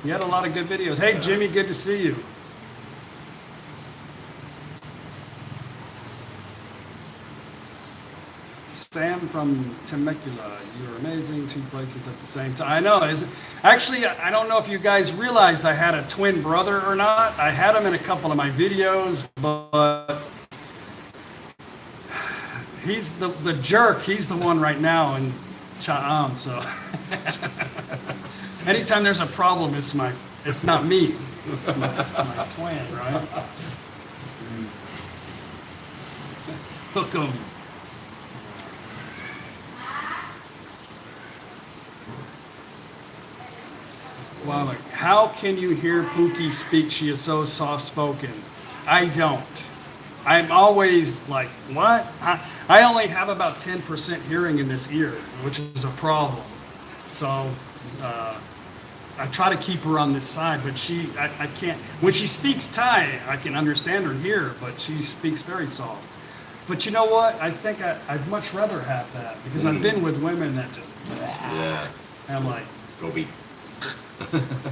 you had a lot of good videos. Hey, Jimmy, good to see you. Sam from Temecula, you're amazing. 2 places at the same time. I know. Actually, I don't know if you guys realized I had a twin brother or not. I had him in a couple of my videos, but he's the jerk. He's the one right now in Cha'am. So anytime there's a problem, it's not me. It's my twin, right? Hook 'em. Wow, how can you hear Pookie speak? She is so soft-spoken. I don't. I'm always like, what? I only have about 10% hearing in this ear, which is a problem. So I try to keep her on this side, but I can't. When she speaks Thai, I can understand her here, but she speaks very soft. But you know what? I think I'd much rather have that, because I've been with women that just, Yeah. and I'm like, Go be.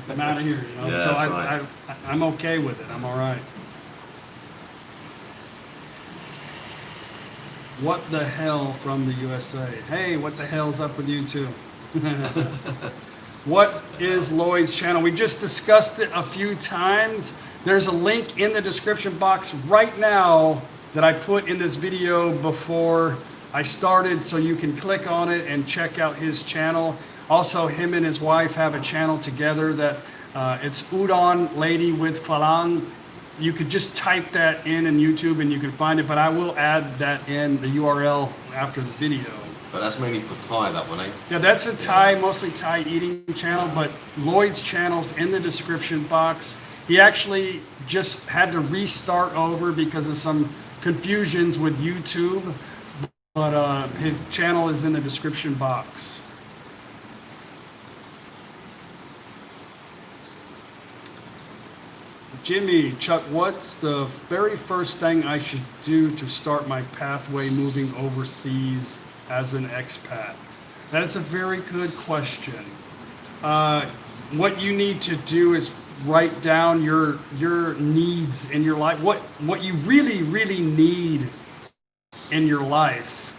I'm out of here, you know. Yeah, So that's right. I'm okay with it. I'm all right. What the hell from the USA? Hey, what the hell's up with you too? What is Lloyd's channel? We just discussed it a few times. There's a link in the description box right now that I put in this video before I started, so you can click on it and check out his channel. Also, him and his wife have a channel together that it's Udon Lady with Phalang. You could just type that in YouTube and you can find it, but I will add that in the URL after the video. But that's mainly for Thai, that one, eh? Yeah, that's a Thai, mostly Thai eating channel, but Lloyd's channel's in the description box. He actually just had to restart over because of some confusions with YouTube, but his channel is in the description box. Jimmy, Chuck, what's the very first thing I should do to start my pathway moving overseas as an expat? That is a very good question. What you need to do is write down your needs in your life, what you really need in your life,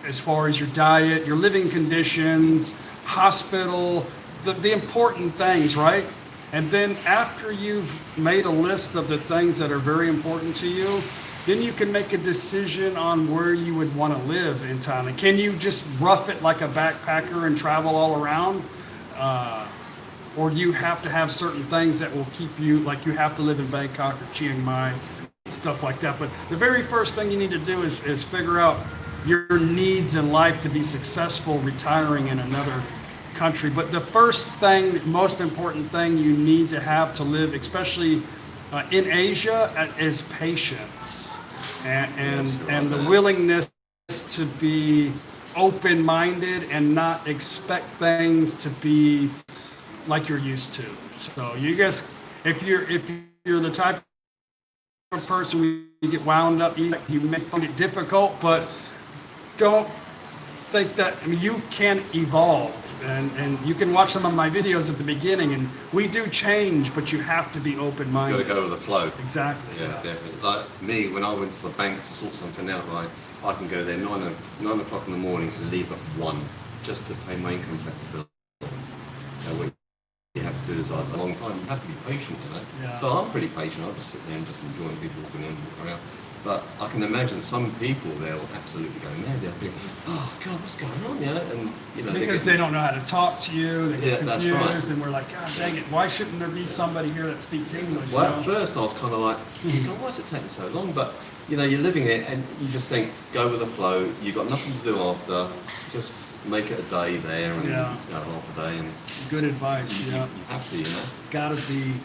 as far as your diet, your living conditions, hospital, the important things, right? And then after you've made a list of the things that are very important to you, then you can make a decision on where you would want to live in Thailand. Can you just rough it like a backpacker and travel all around? or do you have to have certain things that will keep you, like you have to live in Bangkok or Chiang Mai, stuff like that. But the very first thing you need to do is figure out your needs in life to be successful retiring in another country. But the first thing, most important thing you need to have to live, especially in Asia, is patience and the willingness to be open-minded and not expect things to be like you're used to. So you guys, if you're the type of person where you get wound up easy, you may find it difficult, but don't think that, I mean, you can evolve, and you can watch some of my videos at the beginning, and we do change, but you have to be open-minded. You've got to go with the flow. Exactly. Yeah, definitely. Like me, when I went to the bank to sort something out, right, I can go there 9 o'clock in the morning and leave at 1 just to pay my income tax bill. What you have to do is a long time. You have to be patient, you know. Yeah. So I'm pretty patient. I'll just sit there and just enjoy people walking in and walking around. But I can imagine some people, they'll absolutely go mad. They'll think, oh God, what's going on? Yeah, and you know, because they don't know how to talk to you, they get confused, that's right. and we're like, God dang it, why shouldn't there be somebody here that speaks English? Well, you know? at first I was kind of like, God, why is it taking so long? But you know, you're living it, and you just think, go with the flow. You've got nothing to do after. Just make it a day there, and half a day. And good advice. You have to, you know. Got to be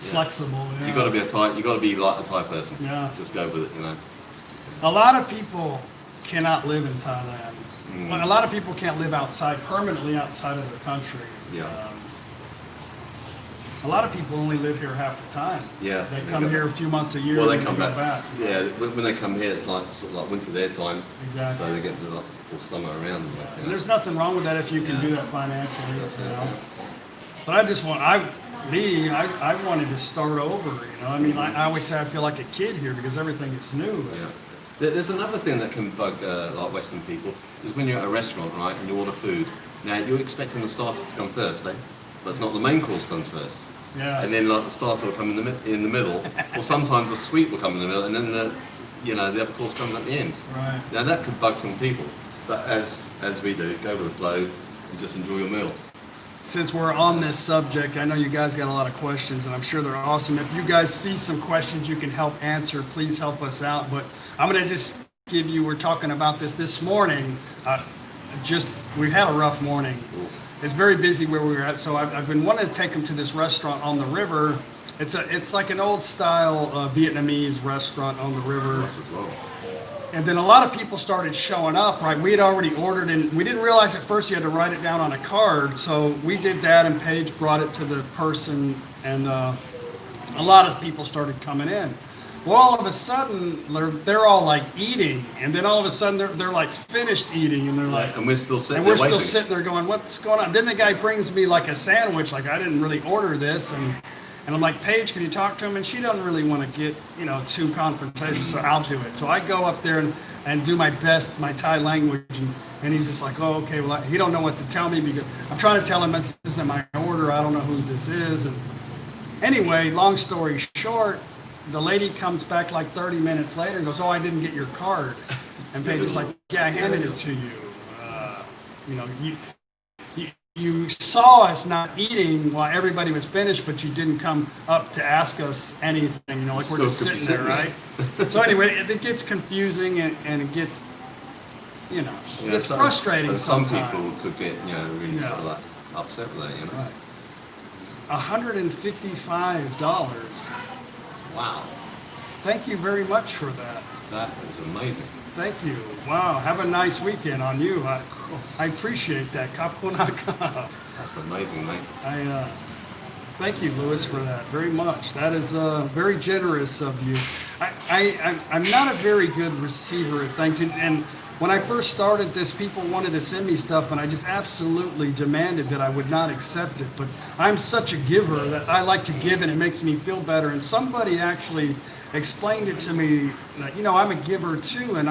flexible. Yeah. You got to be you got to be like a Thai person. Yeah. Just go with it, you know. A lot of people cannot live in Thailand. A lot of people can't live permanently outside of their country. Yeah. A lot of people only live here half the time. Yeah. They come here a few months a year. Well, they and come go back. Yeah. When they come here, it's like sort of like winter their time. Exactly. So they get the full summer around. Like, and there's nothing wrong with that if you can do that financially. That's it, know? But I just want, I wanted to start over. You know, I mean, I always say I feel like a kid here because everything is new. Yeah. There's another thing that can bug like Western people is when you're at a restaurant, right, and you order food. Now you're expecting the starter to come first, eh? But it's not. The main course comes first. Yeah. And then like the starter will come in the middle, or sometimes the sweet will come in the middle, and then the other course comes at the end. Right. Now that could bug some people, but as we do, go with the flow and just enjoy your meal. Since we're on this subject, I know you guys got a lot of questions, and I'm sure they're awesome. If you guys see some questions you can help answer, please help us out. But I'm going to just give you, we're talking about this morning. We had a rough morning. It's very busy where we were at, so I've been wanting to take them to this restaurant on the river. It's like an old style Vietnamese restaurant on the river. And then a lot of people started showing up, right? We had already ordered, and we didn't realize at first you had to write it down on a card. So we did that, and Paige brought it to the person, and a lot of people started coming in. Well, all of a sudden, they're all like eating, and then all of a sudden they're like finished eating, and they're like, and we're still sitting and there we're still waiting. sitting there going, what's going on? Then the guy brings me like a sandwich, like I didn't really order this, and I'm like, Paige, can you talk to him? And she doesn't really want to get, too confrontational, so I'll do it. So I go up there and do my best, my Thai language, and he's just like, oh, okay, well, he don't know what to tell me because I'm trying to tell him this isn't my order, I don't know whose this is. And anyway, long story short, the lady comes back like 30 minutes later and goes, oh, I didn't get your card. And Paige is like, yeah, I handed it to you. You saw us not eating while everybody was finished, but you didn't come up to ask us anything, like we're just sitting there, right? So anyway, it gets confusing and it gets, it's frustrating and sometimes. Some people could get, really sort of like upset with that, Right. $155. Wow. Thank you very much for that. That is amazing. Thank you. Wow. Have a nice weekend on you. I appreciate that. Kapunaka. That's amazing, mate. Thank you, Louis, for that very much. That is very generous of you. I'm not a very good receiver of things. And when I first started this, people wanted to send me stuff, and I just absolutely demanded that I would not accept it. But I'm such a giver that I like to give, and it makes me feel better. And somebody actually explained it to me that, I'm a giver too, and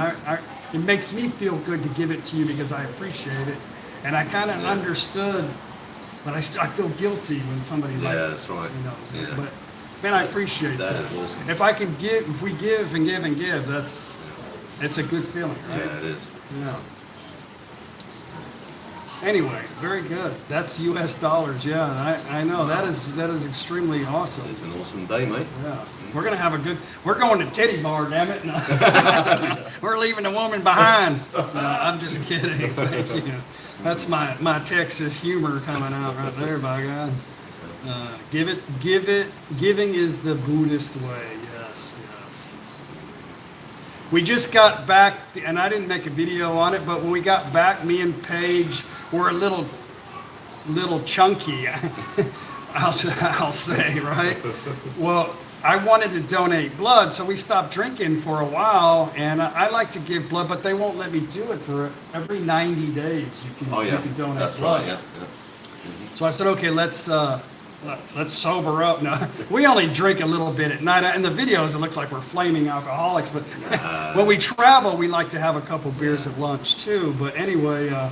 it makes me feel good to give it to you because I appreciate it. And I kind of understood, but I feel guilty when somebody that's right. Yeah. But man, I appreciate that. That is awesome. If I can give, if we give and give and give, it's a good feeling, right? Yeah, it is. Yeah. Anyway, very good. That's U.S. dollars. Yeah, I know. That is extremely awesome. It's an awesome day, mate. Yeah. We're going to have a good... We're going to titty bar, damn it. No. We're leaving the woman behind. No, I'm just kidding. Thank you. That's my Texas humor coming out right there, by God. Giving is the Buddhist way. Yes, yes. We just got back, and I didn't make a video on it, but when we got back, me and Paige were a little chunky, I'll say, right? Well, I wanted to donate blood, so we stopped drinking for a while, and I like to give blood, but they won't let me do it for every 90 days. You can donate That's blood. right, yeah. So I said, okay, let's sober up. No, we only drink a little bit at night. In the videos, it looks like we're flaming alcoholics, but when we travel, we like to have a couple beers at lunch too. But anyway,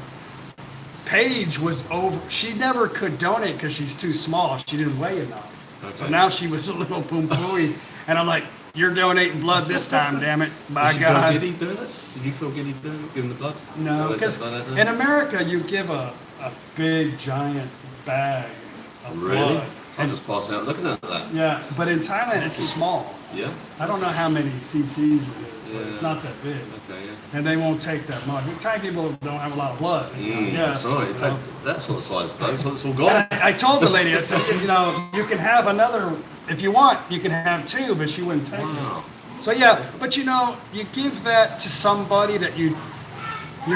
Paige was over. She never could donate because she's too small. She didn't weigh enough. Okay. So now she was a little boom pooey, and I'm like, "You're donating blood this time, damn it! By God!" Did you feel giddy doing this? Did you feel giddy giving the blood? No, because in America you give a big giant bag of Really? blood. I'm just passing out looking at that. Yeah, but in Thailand it's small. Yeah? I don't know how many cc's it is, but it's not that big. Okay, yeah. And they won't take that much. Thai people don't have a lot of blood. Yes. That's right. you know. That sort of size of blood, so it's all gone. I told the lady, I said, you can have another, if you want, you can have two, but she wouldn't take Wow. it. So yeah, but you give that to somebody that you're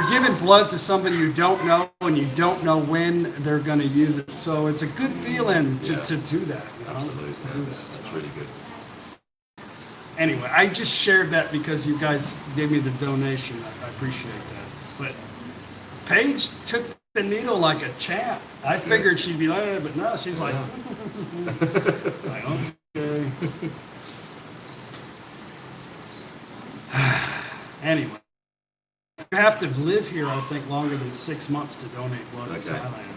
giving blood to somebody you don't know, and you don't know when they're going to use it. So it's a good feeling to do that. Absolutely. To do that. That's really good. Anyway, I just shared that because you guys gave me the donation. I appreciate that. But Paige took the needle like a champ. I figured she'd be like, but no, she's like, like okay. Anyway, you have to live here, I think, longer than 6 months to donate blood to Thailand.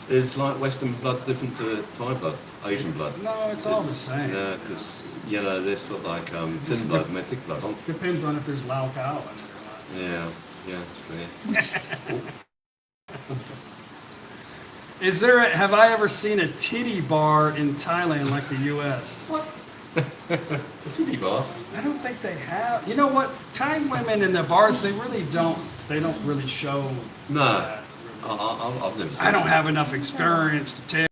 Is like Western blood different to Thai blood, Asian blood? No, it's all the same. Yeah, because they're sort of like thin blood, and thick blood. Depends on if there's Lao Cow in it or not. Yeah, that's true. Have I ever seen a titty bar in Thailand like the U.S.? What? A titty bar? I don't think they have. You know what? Thai women in the bars, they don't really show No. that. I've never seen I don't have enough experience to tell.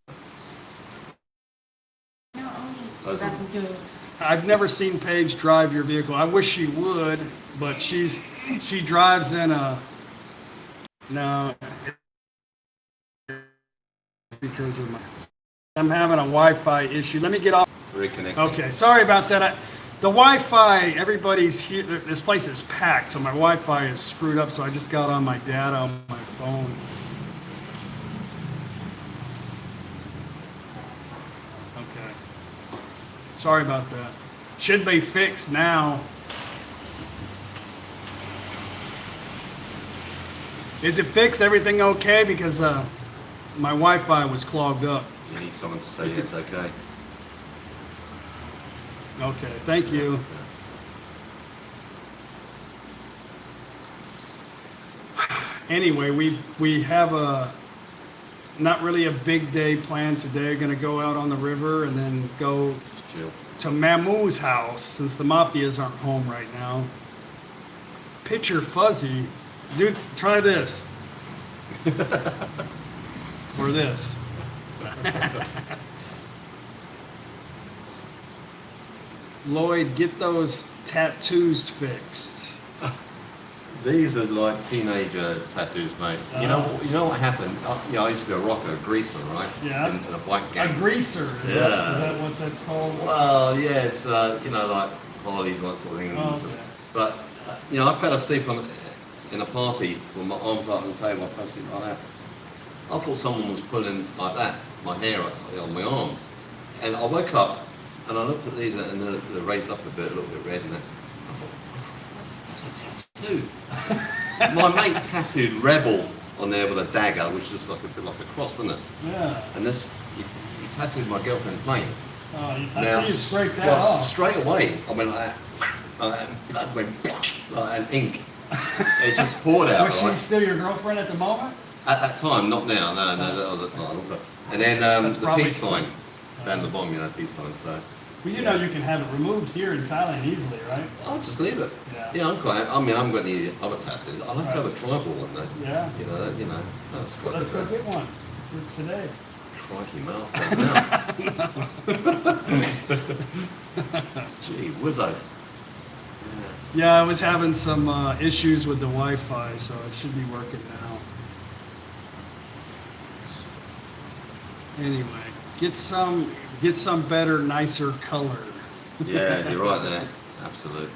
No, only raptor. I've never seen Paige drive your vehicle. I wish she would, but she drives in a because of I'm having a Wi-Fi issue. Let me get off. Reconnecting. Okay, sorry about that. The Wi-Fi, everybody's here. This place is packed, so my Wi-Fi is screwed up. So I just got on my data on my phone. Okay. Sorry about that. Should be fixed now. Is it fixed? Everything okay? Because my Wi-Fi was clogged up. You need someone to say it's okay. Okay, thank you. Anyway, we have not really a big day planned today. Going to go out on the river and then go Just chill. to Mamu's house since the Mapias aren't home right now. Picture fuzzy. Dude, try this. Or this. Lloyd, get those tattoos fixed. These are like teenager tattoos, mate. You know what happened? I used to be a rocker, a greaser, right? Yeah. In a bike gang. A greaser, is that what that's called? Well, yeah, it's like Harleys, that sort of thing. Oh, okay. But I fell asleep in a party with my arms up on the table. I fell asleep like that. I thought someone was pulling like that, my hair on my arm, and I woke up and I looked at these and they're raised up a bit, a little bit red, and I thought, that's a tattoo. My mate tattooed Rebel on there with a dagger, which looks like a bit like a cross, doesn't it? Yeah. And he tattooed my girlfriend's name. I see you scrape that off. Straight away, I went like that, and blood went like that, and ink. It just poured out. Was she still your girlfriend at the moment? At that time, not now. No, that was not a long time. And then the peace sign down the bottom, peace sign. So. Well, you know you can have it removed here in Thailand easily, right? I'll just leave it. Yeah. I'm quite. I haven't got any other tattoos. I like to have a tribal one though. Yeah. That's quite. Let's go get one for today. Crikey, mouth. Gee, whizzo. Yeah, I was having some issues with the Wi-Fi, so it should be working now. Anyway, get some better, nicer color. Yeah, you're right there. Absolutely.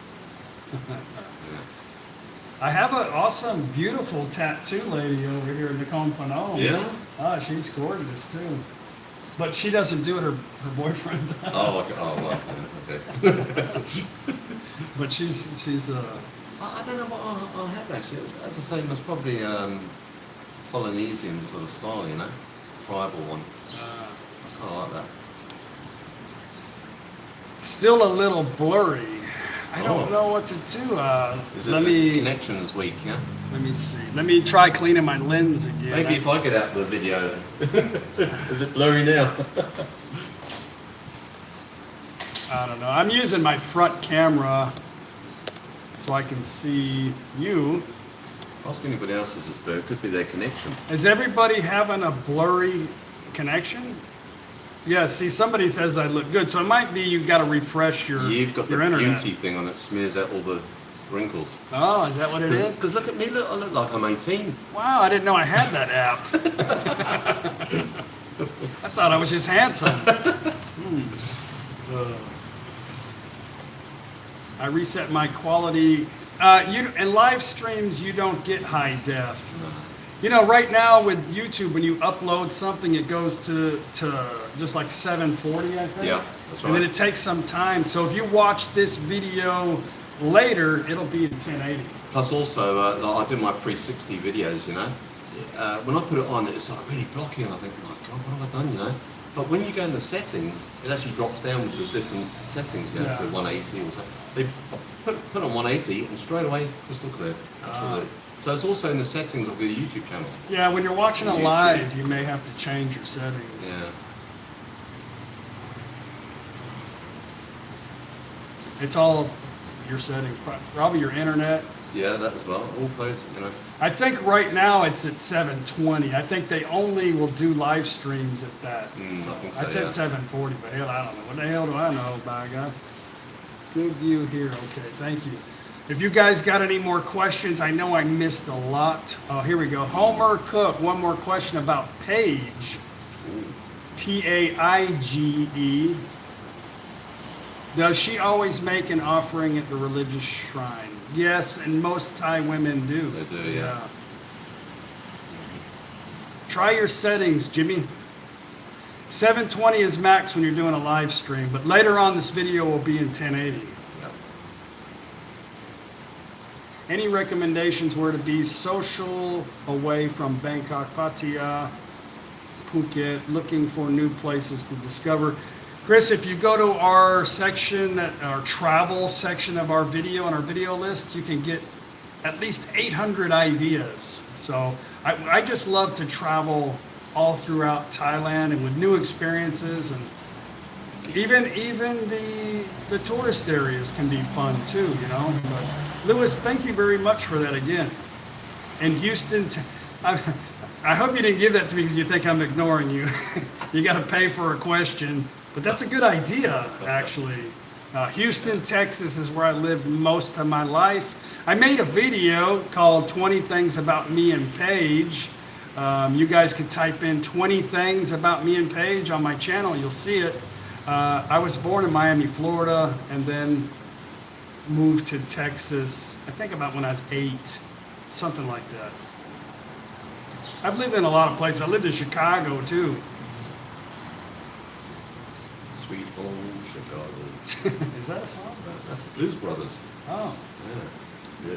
I have an awesome, beautiful tattoo lady over here in the Kompano. Yeah? Oh, she's gorgeous too. But she doesn't do it, her boyfriend does. Oh, okay. Oh, well, okay. But she's I don't know what I'll have actually. As I say, it was probably Polynesian sort of style, tribal one. I like that. Still a little blurry. I don't know what to do. The connection's weak, yeah? Let me see. Let me try cleaning my lens again. Maybe if I get out the video. Is it blurry now? I don't know. I'm using my front camera so I can see you. Ask anybody else if it's blurry. It could be their connection. Is everybody having a blurry connection? Yeah, see, somebody says I look good, so it might be you got to refresh your You've got the internet. beauty thing on it, smears out all the wrinkles. Oh, is that what it is? Because look at me, I look like I'm 18. Wow, I didn't know I had that app. I thought I was just handsome. I reset my quality. In live streams, you don't get high def. Right now with YouTube, when you upload something, it goes to just like 740, I think. Yeah, that's right. And then it takes some time. So if you watch this video later, it'll be in 1080. Plus also, I do my 360 videos, when I put it on, it's like really blocky, and I think, my God, what have I done, But when you go in the settings, it actually drops down with the different settings, Yeah. so 180 or something. They put on 180 and straight away crystal clear, absolutely. So it's also in the settings of your YouTube channel. Yeah, when you're watching it live, you may have to change your settings. Yeah. It's all your settings, probably your internet. Yeah, that as well. All plays, I think right now it's at 720. I think they only will do live streams at that. I think so, I said yeah. 740, but hell, I don't know. What the hell do I know, by God? Good view here. Okay, thank you. If you guys got any more questions, I know I missed a lot. Oh, here we go. Homer Cook, one more question about Paige. Paige. Does she always make an offering at the religious shrine? Yes, and most Thai women do. They do, yeah. Try your settings, Jimmy. 720 is max when you're doing a live stream, but later on this video will be in 1080. Yeah. Any recommendations where to be social away from Bangkok, Pattaya, Phuket, looking for new places to discover? Chris, if you go to our section, our travel section of our video, on our video list, you can get at least 800 ideas. So I just love to travel all throughout Thailand and with new experiences, and even the tourist areas can be fun too, But Lewis, thank you very much for that again. In Houston, I hope you didn't give that to me because you think I'm ignoring you. You got to pay for a question. But that's a good idea, actually. Houston, Texas is where I lived most of my life. I made a video called 20 Things About Me and Paige. You guys could type in 20 Things About Me and Paige on my channel. You'll see it. I was born in Miami, Florida, and then moved to Texas, I think about when I was 8, something like that. I've lived in a lot of places. I lived in Chicago, too. Sweet old Chicago. Is that a song? That's the Blues Brothers. Oh. Yeah.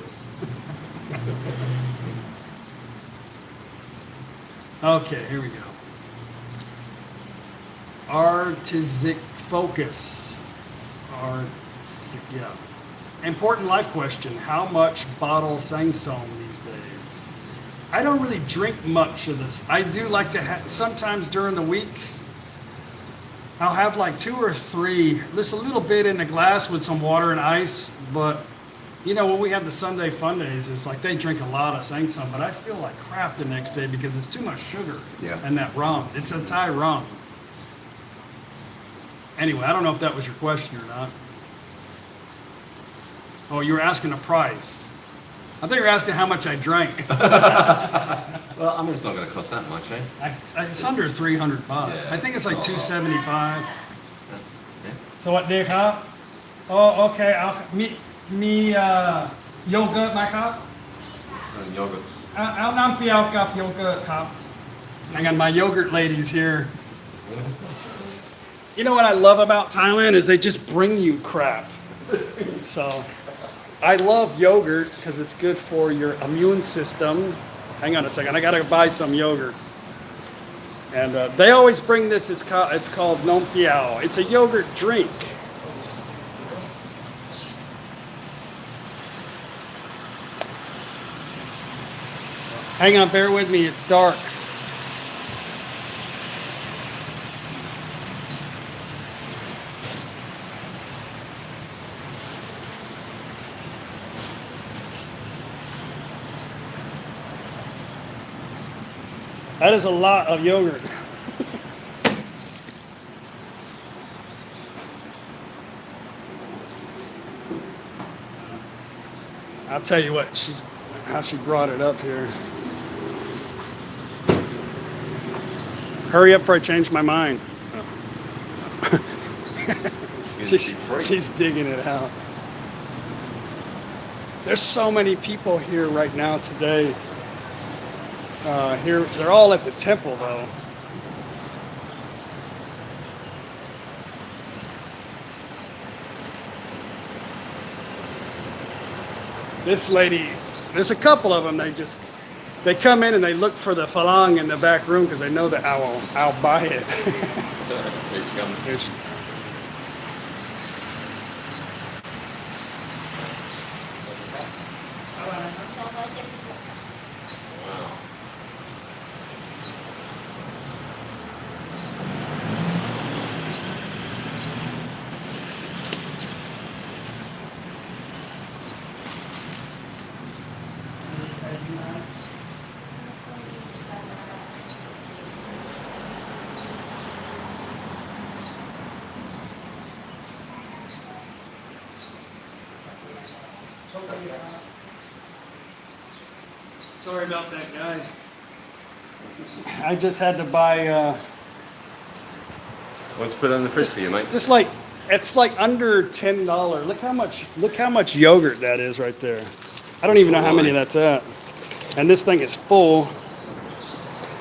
Okay, here we go. Artistic focus. Yeah. Important life question. How much bottle sang song these days? I don't really drink much of this. I do like to have, sometimes during the week, I'll have like 2 or 3, just a little bit in the glass with some water and ice. But, you know, when we have the Sunday fun days, it's like they drink a lot of Sangsum, but I feel like crap the next day because it's too much sugar and that rum. It's a Thai rum. Anyway, I don't know if that was your question or not. Oh, you were asking a price. I thought you were asking how much I drank. Well, I mean, it's not going to cost that much, eh? It's under $300. Yeah. I think it's like $275. Yeah. สวัสดีครับโอเคเอามีโยเกิร์ตไหมครับ Some yogurts. เอาน้ำเปรี้ยวกับโยเกิร์ตครับ I got my yogurt ladies here. You know what I love about Thailand is they just bring you crap. So I love yogurt because it's good for your immune system. Hang on a second, I gotta buy some yogurt. And they always bring this, it's called Nom Piao. It's a yogurt drink. Hang on, bear with me, it's dark. That is a lot of yogurt. I'll tell you what, how she brought it up here. Hurry up before I change my mind. She's digging it out. There's so many people here right now today. Here, they're all at the temple though. This lady, there's a couple of them. They come in and they look for the falang in the back room because they know that I'll buy it. There she comes. Here she- Wow. Sorry about that, guys. I just had to buy Let's put it in the fridge for you, mate. just like it's like under $10. Look how much yogurt that is right there. I don't even know how many that's at. And this thing is full.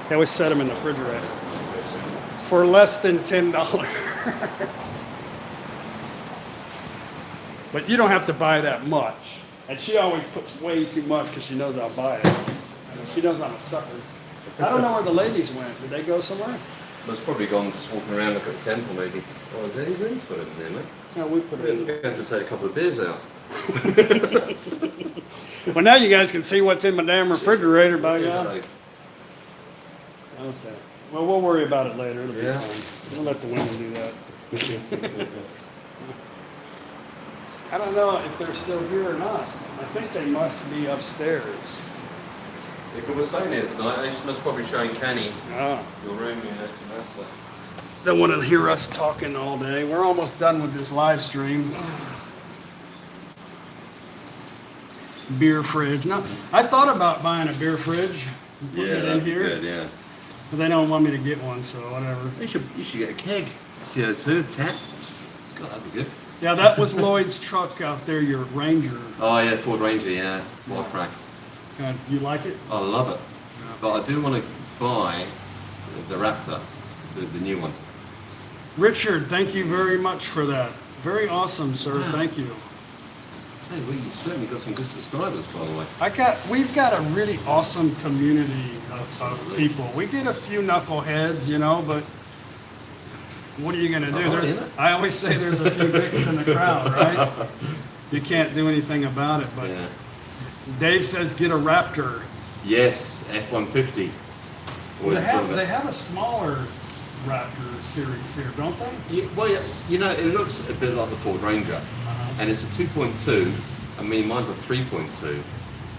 They always set them in the refrigerator for less than $10. But you don't have to buy that much. And she always puts way too much because she knows I'll buy it. She knows I'm a sucker. I don't know where the ladies went. Did they go somewhere? Must probably gone just walking around, look at the temple maybe. Oh, is there any drinks put in there, mate? No, we put it in. We have to take a couple of beers out. Well, now you guys can see what's in my damn refrigerator, by God. Like, Okay. Well, we'll worry about it later. It'll be Yeah. fine. We'll let the women do that. I don't know if they're still here or not. I think they must be upstairs. if it was staying there tonight, they must probably show Kenny Ah. your room, you know. They want to hear us talking all day. We're almost done with this live stream. Beer fridge. No, I thought about buying a beer fridge. Putting it in that'd be here, good, yeah. but they don't want me to get one, so whatever. You should get a keg. CO2 tap. God, that'd be good. Yeah, that was Lloyd's truck out there, your Ranger. Oh yeah, Ford Ranger, yeah. What track? You like it? I love it. But I do want to buy the Raptor, the new one. Richard, thank you very much for that. Very awesome, sir. Yeah. Thank you. I tell you what, you certainly got some good subscribers, by the way. We've got a really awesome community of people. We get a few knuckleheads, you know, but what are you gonna do? hard, isn't it? I always say there's a few dicks in the crowd, right? You can't do anything about it. But Yeah. Dave says get a Raptor. Yes, F-150. They have a smaller Raptor series here, don't they? Yeah, well, you know, it looks a bit like the Ford Ranger, and it's a 2.2. I mean, mine's a 3.2.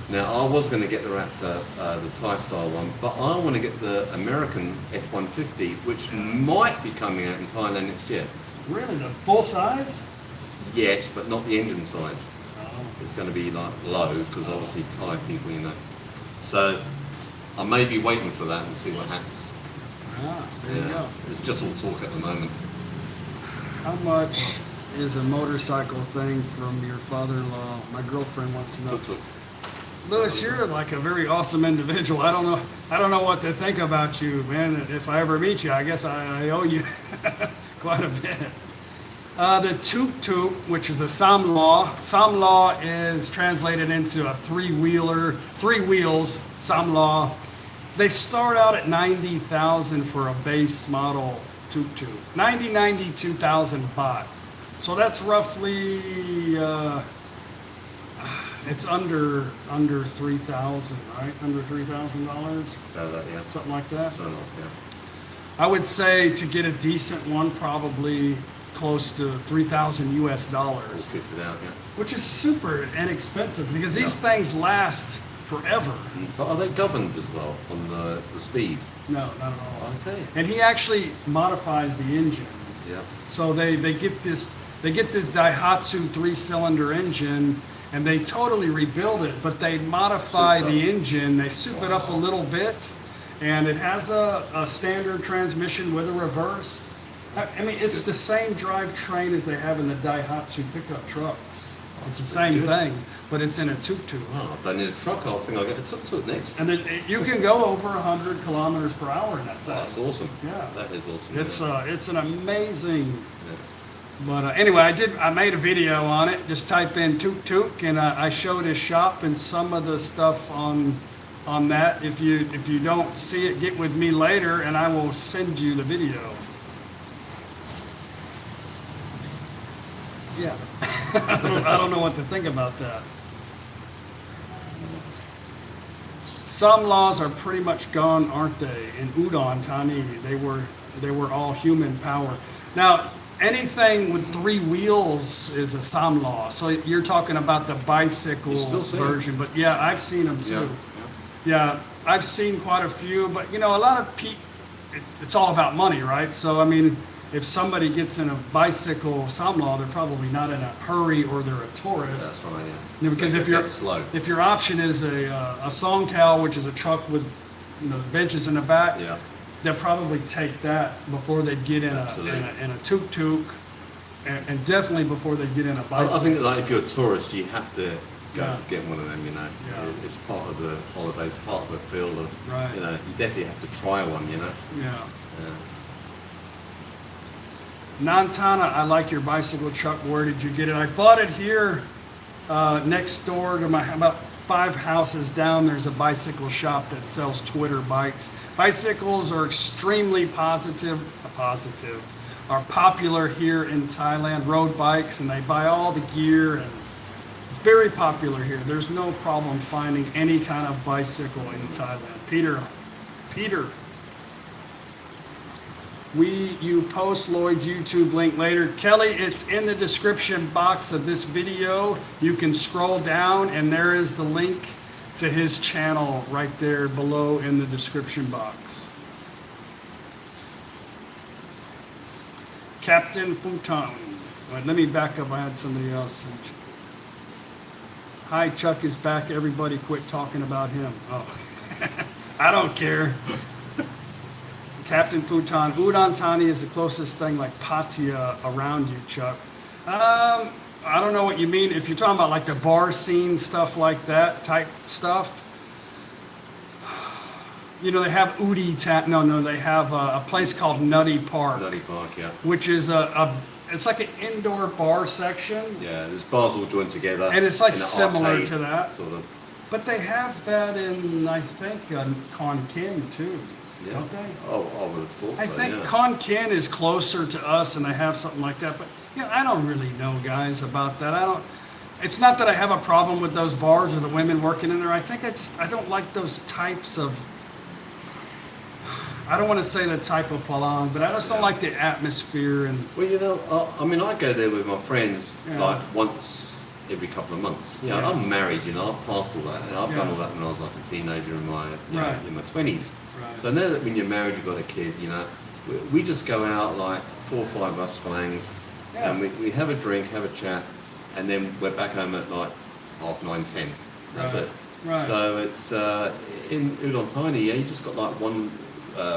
Now, I was going to get the Raptor, the Thai style one, but I want to get the American F-150, which might be coming out in Thailand next year. Really, the full size? Yes, but not the engine size. Oh. It's going to be like low, because obviously Thai people, you know. So I may be waiting for that and see what happens. Ah, there you go. It's just all talk at the moment. How much is a motorcycle thing from your father-in-law? My girlfriend wants to know. Tuk-tuk. Lewis, you're like a very awesome individual. I don't know what to think about you, man. If I ever meet you, I guess I owe you quite a bit. The tuk-tuk, which is a samlaw. Samlaw is translated into a three wheels, samlaw. They start out at 90,000 for a base model tuk-tuk. 92,000 baht. So that's roughly, it's under 3,000, right? Under $3,000? Yeah. Something like that? So, yeah. I would say to get a decent one, probably close to 3,000 US dollars. All kitted out, yeah. Which is super inexpensive because these things last forever. But are they governed as well on the speed? No, not at all. Okay. And he actually modifies the engine. Yeah. So they get this Daihatsu 3-cylinder engine and they totally rebuild it, but they modify the engine, they soup it up a little bit, and it has a standard transmission with a reverse. I mean, it's the same drivetrain as they have in the Daihatsu pickup trucks. It's the same thing, but it's in a tuk-tuk. Oh, if I need a truck, I think I'll get a tuk-tuk next. And you can go over 100 kilometers per hour in that thing. Oh, that's awesome. Yeah. That is awesome. It's an amazing. Yeah. But anyway, I made a video on it. Just type in tuk-tuk, and I showed his shop and some of the stuff on that. If you don't see it, get with me later, and I will send you the video. Yeah, I don't know what to think about that. Some laws are pretty much gone, aren't they? In Udon Thani, they were all human power. Now, anything with three wheels is a Sam law. So you're talking about the bicycle version, but yeah, I've seen them too. Yeah, I've seen quite a few, but you know, a lot of people, it's all about money, right? So I mean, if somebody gets in a bicycle samlaw, they're probably not in a hurry or they're a tourist. That's right, yeah. You know, because if your option is a songtail, which is a truck with benches in the back, they'll probably take that before they get in a tuk-tuk, and definitely before they get in a bicycle. I think like if you're a tourist, you have to go get one of them. You know, it's part of the holidays, part of the feel. Right. You know, you definitely have to try one. You know. Yeah. Nantana, I like your bicycle, Chuck. Where did you get it? I bought it here next door to about 5 houses down. There's a bicycle shop that sells Twitter bikes. Bicycles are extremely are popular here in Thailand, road bikes, and they buy all the gear, and it's very popular here. There's no problem finding any kind of bicycle in Thailand. Peter. You post Lloyd's YouTube link later. Kelly, it's in the description box of this video. You can scroll down and there is the link to his channel right there below in the description box. Captain Futon. Right, let me back up. I had somebody else. Hi, Chuck is back. Everybody quit talking about him. Oh, I don't care. Captain Futon, Udon Thani is the closest thing like Pattaya around you, Chuck. I don't know what you mean. If you're talking about like the bar scene, stuff like that type stuff. You know, they have they have a place called Nutty Park. Nutty Park, yeah. Which is it's like an indoor bar section. Yeah, there's bars all joined together. And it's like similar to that. Sort of. But they have that in, I think, Khon Kaen too. Yeah. Don't they? Oh, I would have thought so. I think Khon Kaen is closer to us, and they have something like that. But I don't really know, guys, about that. it's not that I have a problem with those bars or the women working in there. I think I don't like those types of. I don't want to say the type of falang, but I just don't like the atmosphere and. Well, I mean, I go there with my friends like once every couple of months. I'm married. I've passed all that. I've done all that when I was like a teenager in my in my 20s. Right. So now that when you're married, you've got a kid. We just go out like 4 or 5 of us falangs, and we have a drink, have a chat, and then we're back home at like 9:30, 10. That's it. Right. So it's in Udon Tiny. You just got like one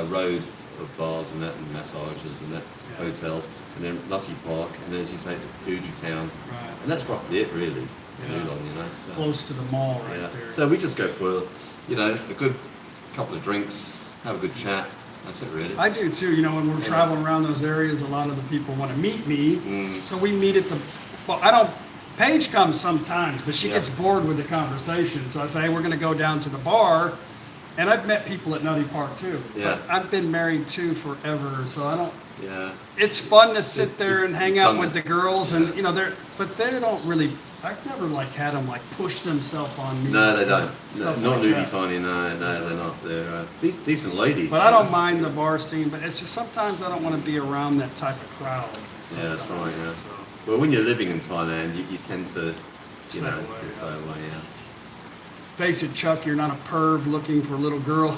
road of bars and that, and massages and that, hotels, and then Lussie Park, and as you say, the Udi Town, and that's roughly it really in Udon. So. Close to the mall right there. So we just go for a good couple of drinks, have a good chat. That's it really. I do too. When we're traveling around those areas, a lot of the people want to meet me. So we meet at the. Well, I don't. Paige comes sometimes, but she gets bored with the conversation. So I say, hey, we're going to go down to the bar. And I've met people at Nutty Park too. Yeah. But I've been married too forever, so I don't. Yeah. It's fun to sit there and hang out with the girls, and but they don't really. I've never had them push themselves on me. No, they don't. No, not Nudie that. Tiny. No, they're not. They're decent ladies. But I don't mind the bar scene. But it's just sometimes I don't want to be around that type of crowd. Yeah, that's right. Yeah. Well, when you're living in Thailand, you tend to, Stay away. Yeah. Face it, Chuck, you're not a perv looking for a little girl.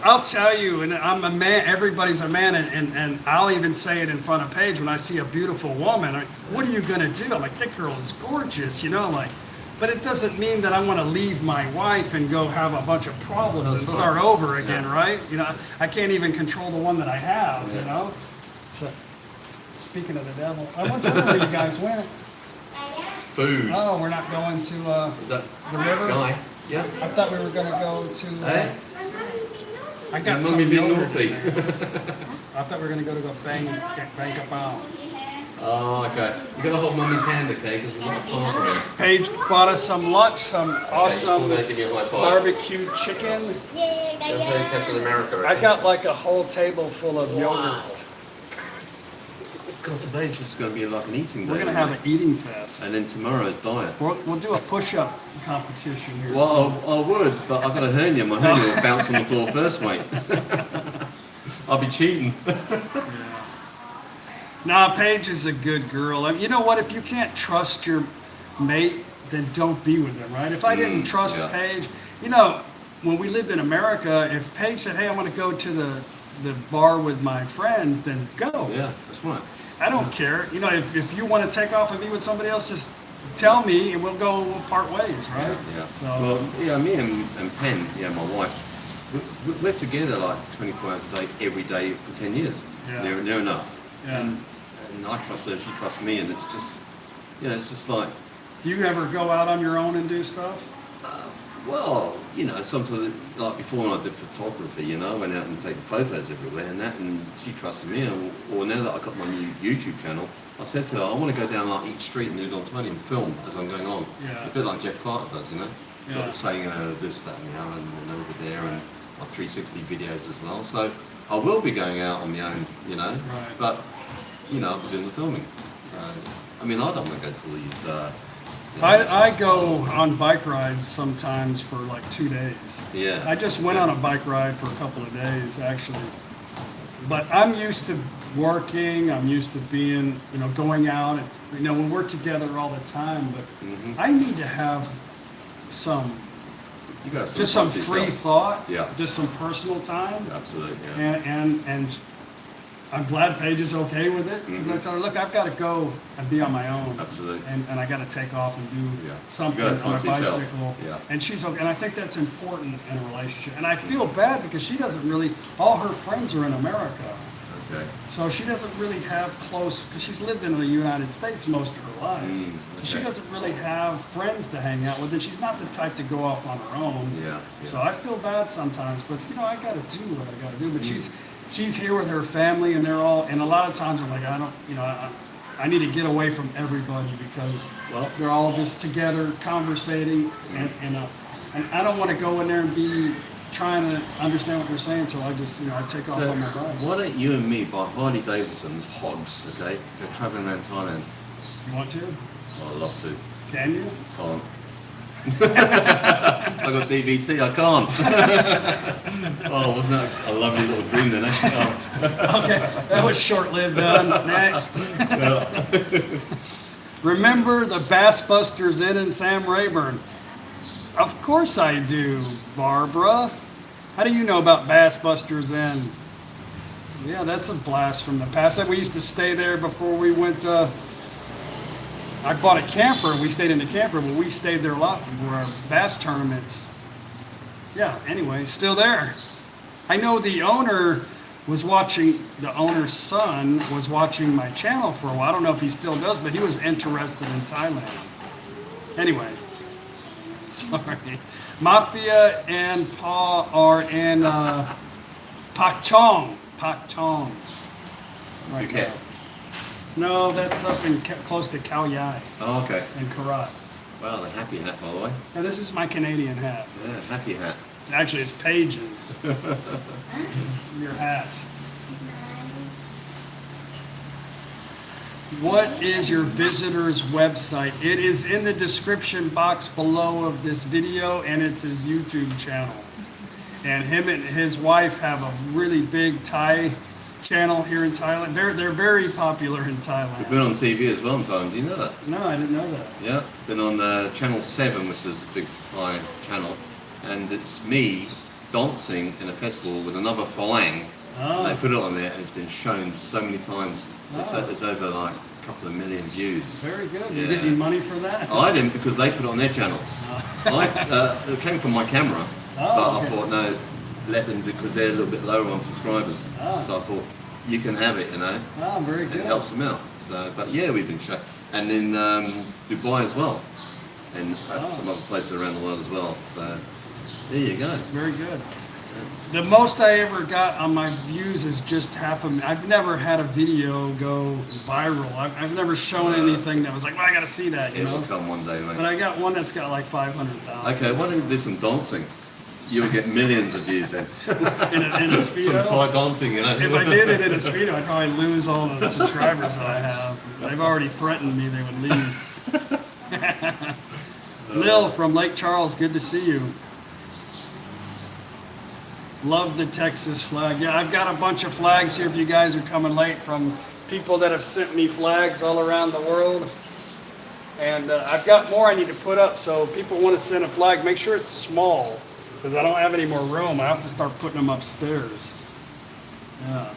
I'll tell you, and I'm a man, everybody's a man, and I'll even say it in front of Paige when I see a beautiful woman. What are you going to do? I'm like, that girl is gorgeous, but it doesn't mean that I want to leave my wife and go have a bunch of problems and start over again, right? I can't even control the one that I have, So, speaking of the devil, I was wondering where you guys went. Food. Oh, we're not going to Is that the river? Guy? Yeah. I thought we were going to go to. Hey? I got Mummy some being yogurt. naughty. I thought we were going to go to bang a pound. Oh, okay. You got to hold Mummy's hand, okay? Because there's a lot of palm around. Paige bought us some lunch, some awesome Okay, give me a high five. barbecue chicken. Catch in America. I got a whole table full of yogurt. God, today's just going to be like an eating day. We're going to have an eating fest. And then tomorrow's diet. We'll do a push-up competition here. Well, I would, but I've got a hernia. My hernia will bounce on the floor first, mate. I'll be cheating. Nah, Paige is a good girl. You know what? If you can't trust your mate, then don't be with them, right? If I didn't trust Paige, when we lived in America, if Paige said, hey, I want to go to the bar with my friends, then go. Yeah, that's right. I don't care. If you want to take off and be with somebody else, just tell me and we'll part ways, right? Yeah. So, well, me and Pen, my wife, we're together like 24 hours a day, every day for 10 years. Yeah. Near enough. Yeah. And I trust her, she trusts me, and it's just like. You ever go out on your own and do stuff? Well, sometimes, like before when I did photography, I went out and taken photos everywhere and she trusted me. Or now that I got my new YouTube channel, I said to her, I want to go down like each street in Udon Tiny and film as I'm going on. Yeah. A bit like Jeff Carter does, Yeah. Sort of saying this, that, and the other, and over there, and my 360 videos as well. So I will be going out on my own, Right. but, I'll be doing the filming. So, I don't want to go to these... I go on bike rides sometimes for 2 days. Yeah. I just went on a bike ride for a couple of days, actually. But I'm used to working. I'm used to being, going out. And, when we're together all the time. But I need to have some, just some free thought. Yeah. Just some personal time. Absolutely. Yeah. And I'm glad Paige is okay with it because I tell her, look, I've got to go and be on my own. Absolutely. And I got to take off and do something You on gotta my talk to yourself. bicycle. Yeah. And she's okay. And I think that's important in a relationship. And I feel bad because she doesn't really, all her friends are in America. Okay. So she doesn't really have close, because she's lived in the United States most of her life. Okay. So she doesn't really have friends to hang out with, and she's not the type to go off on her own. Yeah. So I feel bad sometimes, but I got to do what I got to do. But she's here with her family, and they're all, and a lot of times I'm like, I need to get away from everybody because they're all just together conversating, and I don't want to go in there and be trying to understand what they're saying, so I just, I take off on my bike. Why don't you and me buy Harley Davidson's hogs, okay? Go traveling around Thailand. You want to? I'd love to. Can you? Can't. I got DVT, I can't. Oh, wasn't that a lovely little dream then, eh? Oh. Okay, that was short-lived. Next. Remember the Bass Busters Inn and Sam Rayburn? Of course I do, Barbara. How do you know about Bass Busters Inn? Yeah, that's a blast from the past. We used to stay there before we went. I bought a camper. We stayed in the camper, but we stayed there a lot for our bass tournaments. Yeah. Anyway, still there. I know the owner was watching. The owner's son was watching my channel for a while. I don't know if he still does, but he was interested in Thailand. Anyway, sorry. Mafia and Pa are in Pak Chong. Pak Chong. Right Okay. now. No, that's up in close to Khao Yai Oh, okay. and Karat. Well, a happy hat, by the way. Now this is my Canadian hat. Yeah, happy hat. Actually, it's Paige's. Your hat. What is your visitor's website? It is in the description box below of this video, and it's his YouTube channel. And him and his wife have a really big Thai channel here in Thailand. They're very popular in We've Thailand. been on TV as well in Thailand. Do you know that? No, I didn't know that. Yeah, been on Channel 7, which is a big Thai channel, and it's me dancing in a festival with another Falang. Oh. And they put it on there, and it's been shown so many times. Oh. It's over like a couple of million views. Very good. You Yeah. get any money for that? I didn't because they put it on their channel. It came from my camera, Oh, but okay. I thought no, let them because they're a little bit lower on subscribers. Oh. So I thought you can have it, you know. Oh, very good. It helps them out. So, but yeah, we've been shown, and in Dubai as well, and some other places around the world as well. So there you go. Very good. The most I ever got on my views is just half a minute. I've never had a video go viral. I've never shown anything that was like, well, I got to see that, you It know. will come one day, mate. But I got one that's got like 500,000. Okay, why don't you do some dancing? You'll get millions of views then. In a Some Speedo. Thai dancing, you know. If I did it in a Speedo, I'd probably lose all the subscribers that I have. They've already threatened me they would leave. Lil from Lake Charles, good to see you. Love the Texas flag. Yeah, I've got a bunch of flags here if you guys are coming late from people that have sent me flags all around the world. And I've got more I need to put up, so if people want to send a flag, make sure it's small, because I don't have any more room. I have to start putting them upstairs. Yeah.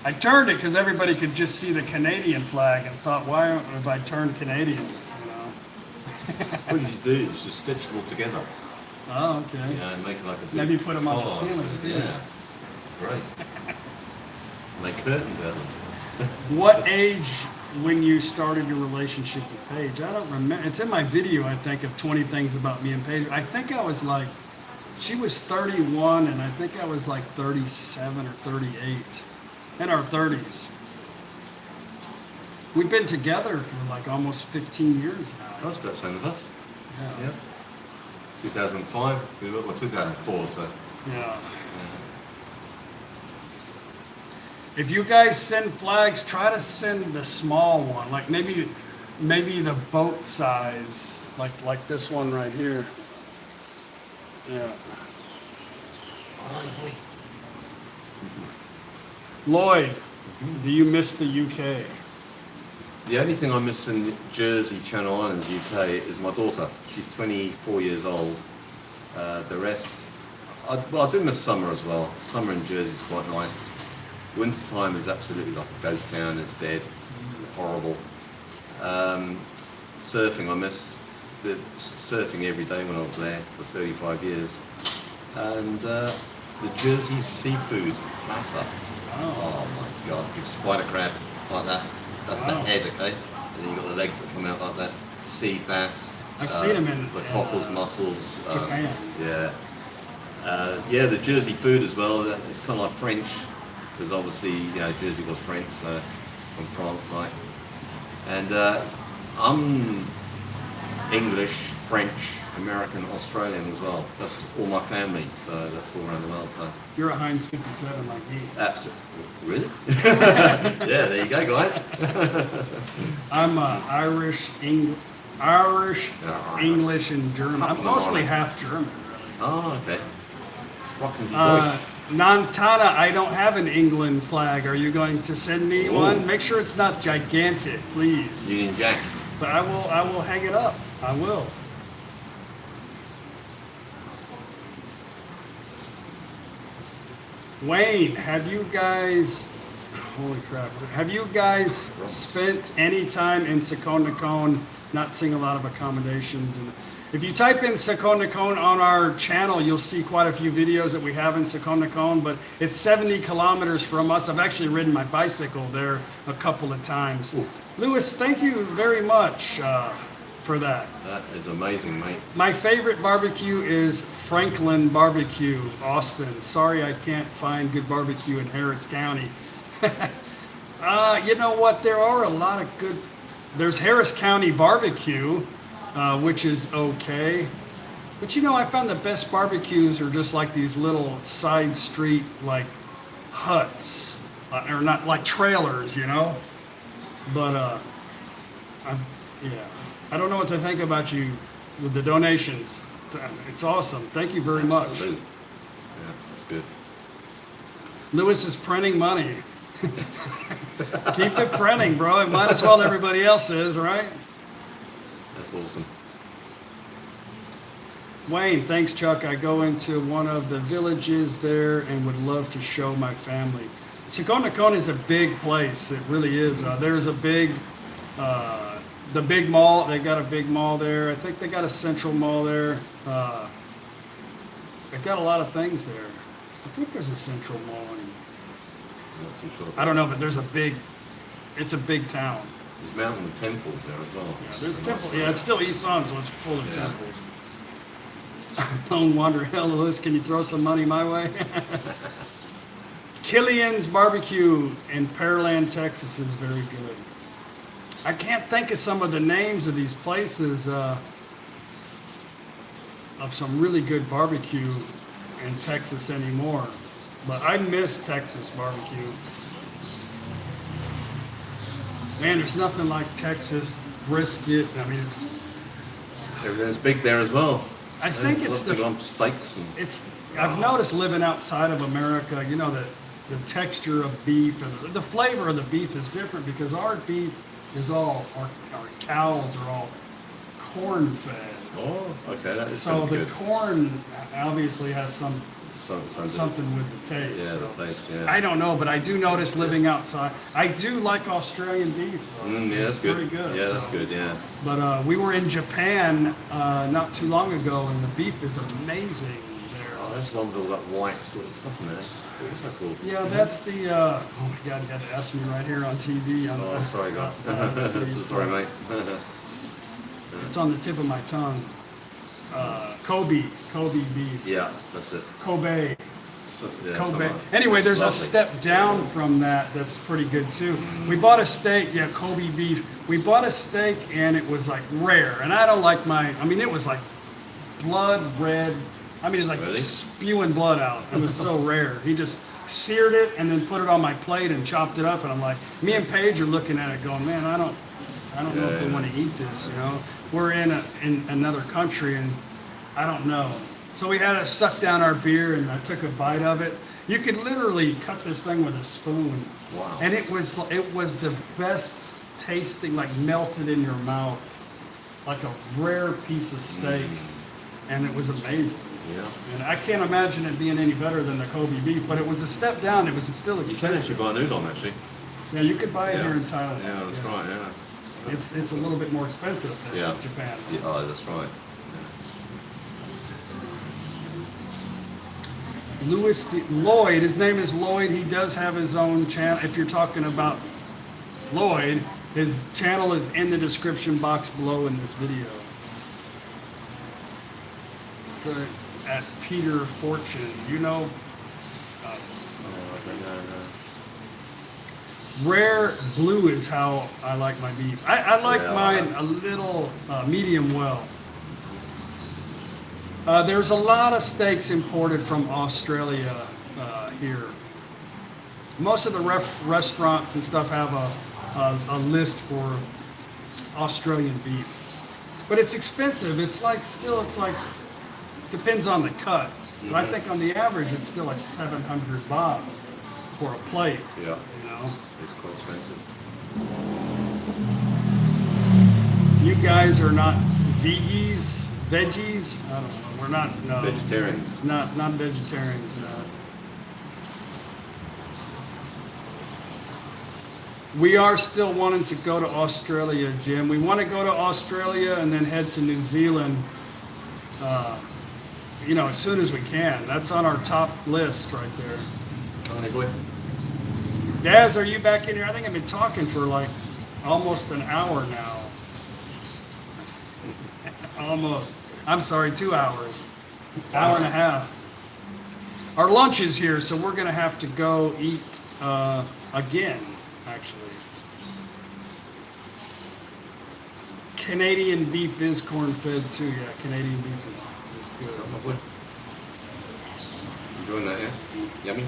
I turned it because everybody could just see the Canadian flag and thought, why have I turned Canadian? You know? What you do is just stitch them all together. Oh, okay. Yeah, and make it like a big Maybe put them on the collar. ceiling, too. Yeah, great. Make curtains out of them. What age when you started your relationship with Paige? I don't remember. It's in my video, I think, of 20 things about me and Paige. I think I was like, she was 31, and I think I was like 37 or 38. In our 30s. We've been together for like almost 15 years now. That's about the same as us. Yeah. Yeah. 2005, we were, well, 2004, so. Yeah. If you guys send flags, try to send the small one, like maybe the boat size, like this one right here. Yeah. Lloyd, do you miss the UK? The only thing I miss in Jersey, Channel Islands, UK is my daughter. She's 24 years old. The rest, I do miss summer as well. Summer in Jersey is quite nice. Winter time is absolutely like a ghost town. It's dead, horrible. Surfing, I miss the surfing every day when I was there for 35 years. And the Jersey seafood platter. Oh my God, big spider crab like that. That's the head, okay? And then you've got the legs that come out like that. Sea bass. I've seen them in the cockles, mussels. Japan. Yeah. Yeah, the Jersey food as well. It's kind of like French, because obviously, you know, Jersey was French, so from France, like. And I'm English French, American, Australian as well. That's all my family, so that's all around the world. So You're a Heinz 57 like me. absolutely, really? Yeah, there you go, guys. I'm Irish, English, and German. I'm mostly half German, really. Oh, okay. Sprocken Sie Deutsch. Nantana, I don't have an England flag. Are you going to send me one? Make sure it's not gigantic, please. Union Jack. But I will hang it up. I will. Wayne, have you guys, holy crap, have you guys spent any time in Sakon, not seeing a lot of accommodations? And if you type in Sakon on our channel, you'll see quite a few videos that we have in Sakon, but it's 70 kilometers from us. I've actually ridden my bicycle there a couple of times. Ooh. Lewis, thank you very much for that. That is amazing, mate. My favorite barbecue is Franklin Barbecue, Austin. Sorry I can't find good barbecue in Harris County. You know what? There are a lot of good. There's Harris County Barbecue, which is okay. But you know, I found the best barbecues are just like these little side street, like huts, or not like trailers, you know? But, yeah. I don't know what to think about you with the donations. It's awesome. Thank you very much. Absolutely. Yeah, that's good. Lewis is printing money. Keep it printing, bro. It might as well everybody else is, right? That's awesome. Wayne, thanks, Chuck. I go into one of the villages there and would love to show my family. Sakon is a big place. It really is. There's a big, the big mall. They got a big mall there. I think they got a central mall there. They got a lot of things there. I think there's a central mall. I'm not too sure. I don't know, but there's it's a big town. There's mountain temples there as well. Yeah, there's temple. Yeah, it's still Isaan, so it's full of Yeah. temples. Lone Wander, hell, Lewis, can you throw some money my way? Killian's Barbecue in Pearland, Texas is very good. I can't think of some of the names of these places of some really good barbecue in Texas anymore. But I miss Texas barbecue. Man, there's nothing like Texas brisket. I mean, Everything's big there as well. I think it's the steaks and I've noticed living outside of America, you know, the texture of beef and the flavor of the beef is different because our beef is all, our cows are all corn fed. oh, okay, that is So the good. corn obviously has something with the taste. Yeah, so. the taste. Yeah. I don't know, but I do notice living outside. I do like Australian beef. Though. Yeah, that's It's good. pretty good. Yeah, so. that's good. Yeah. But we were in Japan not too long ago, and the beef is amazing there. Oh, that's one with all that white sort of stuff in there. What's that called? Yeah, that's the. Oh my God, you had to ask me right here on TV. On Oh, sorry, God. see, Sorry, mate. it's on the tip of my tongue. Kobe beef. Yeah, that's it. Kobe. So, yeah, Kobe. something. Anyway, there's a Lovely. step down from that's pretty good too. We bought a steak, yeah, Kobe beef. We bought a steak and it was like rare. And I don't like it was like blood red. I mean, it's like Really? spewing blood out. It was so rare. He just seared it and then put it on my plate and chopped it up. And I'm like, me and Paige are looking at it going, man, I don't know if we want to eat this, you know. We're in another country and I don't know. So we had to suck down our beer and I took a bite of it. You could literally cut this thing with a spoon. Wow. And it was the best tasting, like melted in your mouth, like a rare piece of steak. And it was amazing. Yeah. And I can't imagine it being any better than the Kobe beef, but it was a step down. It was still You can actually expensive. buy an udon actually. Yeah, you could buy it Yeah. here in Thailand. Yeah, that's right. Yeah. It's a little bit more expensive than Yeah. Japan. Yeah, oh, that's right. Lloyd, his name is Lloyd. He does have his own channel. If you're talking about Lloyd, his channel is in the description box below in this video. Good. At Peter Fortune, you know, Oh, I don't know. rare blue is how I like my beef. I like Yeah, mine a little medium well. There's a lot of steaks imported from Australia here. Most of the restaurants and stuff have a list for Australian beef, but it's expensive. It's like depends on the cut. But I think on the average, it's still like 700 baht for a plate. Yeah. You know, It's quite expensive. you guys are not veggies. I don't know. We're not. No. Vegetarians. Not vegetarians. No. We are still wanting to go to Australia, Jim. We want to go to Australia and then head to New Zealand. As soon as we can. That's on our top list right there. Honey boy. Daz, are you back in here? I think I've been talking for like almost an hour now. Almost. I'm sorry, 2 hours. Hour and a half. Our lunch is here, so we're going to have to go eat again, actually. Canadian beef is corn-fed too. Yeah, Canadian beef is good. Enjoying that, yeah? Yummy?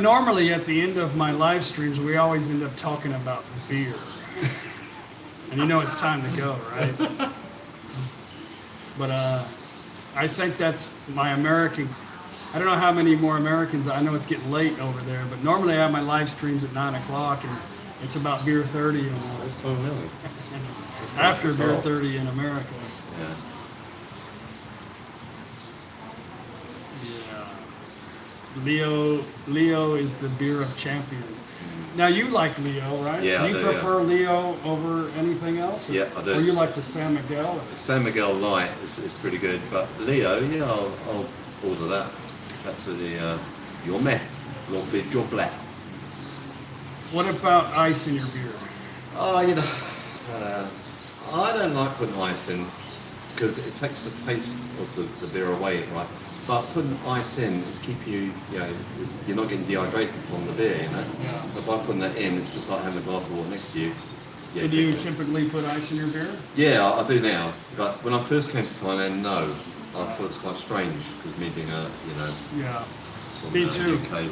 Normally at the end of my live streams, we always end up talking about beer. And it's time to go, right? But I think that's my American. I don't know how many more Americans. I know it's getting late over there, but normally I have my live streams at 9 o'clock, and it's about beer 30 and It's so really. after beer 30 in America. Yeah. Yeah. Leo is the beer of champions. Now you like Leo, right? Yeah, Do I you do, prefer Leo over anything else? Yeah, I do. Or you like the San Miguel? San Miguel Light is pretty good, but Leo, yeah, I'll order that. It's absolutely your meh. Your black. What about ice in your beer? Oh, I don't like putting ice in because it takes the taste of the beer away, right? But putting ice in is keep you, you're not getting dehydrated from the beer, Yeah. But by putting that in, it's just like having a glass of water next to you. Yeah, So do you typically put ice in your beer? Yeah, I do now. But when I first came to Thailand, no. I thought it was quite strange because me being Yeah. from Me the too. UK,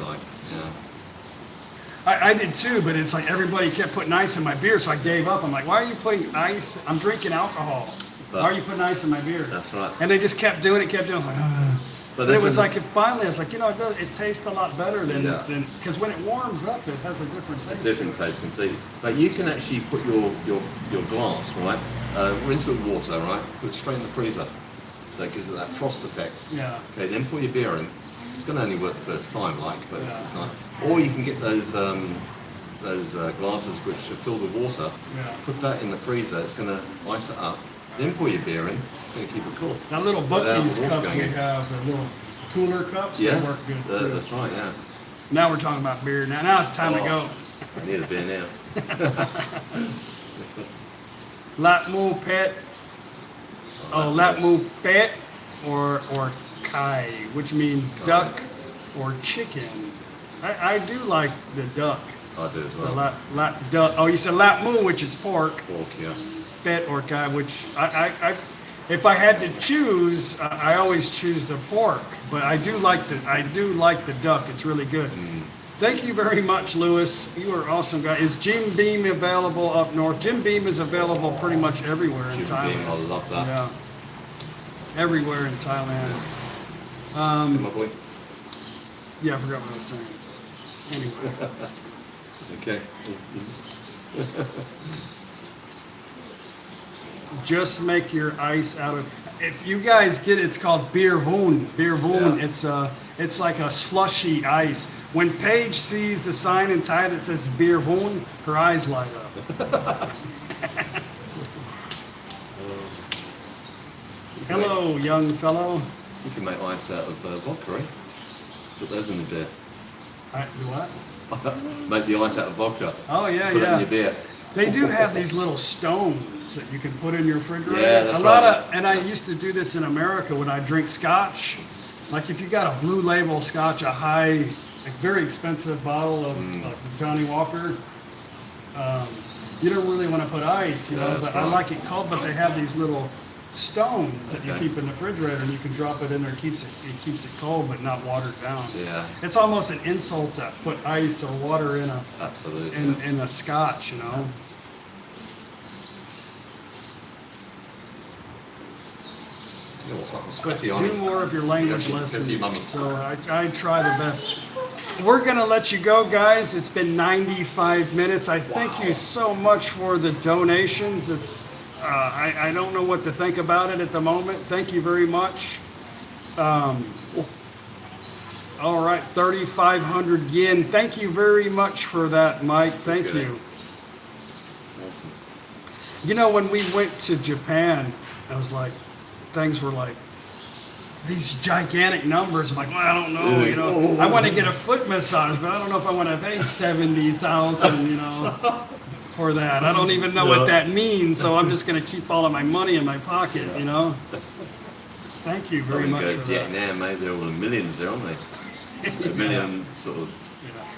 I did too, but it's like everybody kept putting ice in my beer, so I gave up. I'm like, why are you putting ice? I'm drinking alcohol. Why are you putting ice in my beer? That's right. And they just kept doing it. I'm like, ugh. But But it was like, finally, I was like, it tastes a lot better than, Yeah. because when it warms up, it has a different taste. Different taste completely. But you can actually put your glass, right, rinse it with water, right, put it straight in the freezer. So it gives it that frost effect. Yeah. Okay, then pour your beer in. It's going to only work the first time, but Yeah. it's nice. Or you can get those glasses which are filled with water. Yeah. Put that in the freezer. It's going to ice it up. Then pour your beer in. It's going to keep it cool. That little Without Bucky's the water cup going we in. have, the little cooler cups, Yeah, they work good too. that's right. Yeah. Now we're talking about beer. Now it's time to go. I need a beer now. Lap Mu Pet. Oh, Lap Mu Pet or Kai, which means Kai. duck or chicken. I do like the duck. I do as The well. lap duck. Oh, you said Lap Mu, which is pork. Pork, yeah. Pet or Kai, which I if I had to choose, I always choose the pork. But I do like the duck. It's really good. Thank you very much, Lewis. You are awesome guy. Is Jim Beam available up north? Jim Beam is available pretty much everywhere in Jim Thailand. Beam, I love that. Yeah, everywhere in Thailand. My boy. Yeah, I forgot what I was saying. Anyway, Okay. just make your ice out of. If you guys get it, it's called beer hoon. Beer hoon. Yeah. It's like a slushy ice. When Paige sees the sign in Thai that says beer hoon, her eyes light up. Hello, young fellow. You can make ice out of vodka, eh? Put those in the beer. Do what? Make the ice out of vodka. Oh yeah, Put it in yeah. your beer. They do have these little stones that you can put in your refrigerator. Yeah, that's a lot right. of, and I used to do this in America when I drink scotch. Like if you got a blue label scotch, a high, like very expensive bottle of Johnny Walker, you don't really want to put ice, Yeah, but that's I right. like it cold. But they have these little stones that you Okay. keep in the refrigerator, and you can drop it in there. It keeps it cold, but not watered down. Yeah. It's almost an insult to put ice or water in Absolutely. in a scotch, you know. You know what, I'm sweaty on Do it. more of your language Yes, yes, you, lessons. mummy. So I try the best. We're gonna let you go, guys. It's been 95 minutes. I thank you so much for the donations. It's I don't know what to think about it at the moment. Thank you very much. All right, 3,500 yen. Thank you very much for that, Mike. Thank Good. you. Awesome. You know, when we went to Japan, I was like, things were like these gigantic numbers. I'm like, well, I don't know, you know. I want to get a foot massage, but I don't know if I want to pay 70,000, you know, for that. I don't even know what that means, so I'm just going to keep all of my money in my pocket, you know. Thank you very much Go for that. Vietnam, mate. They're all in millions there, aren't they? A million sort of.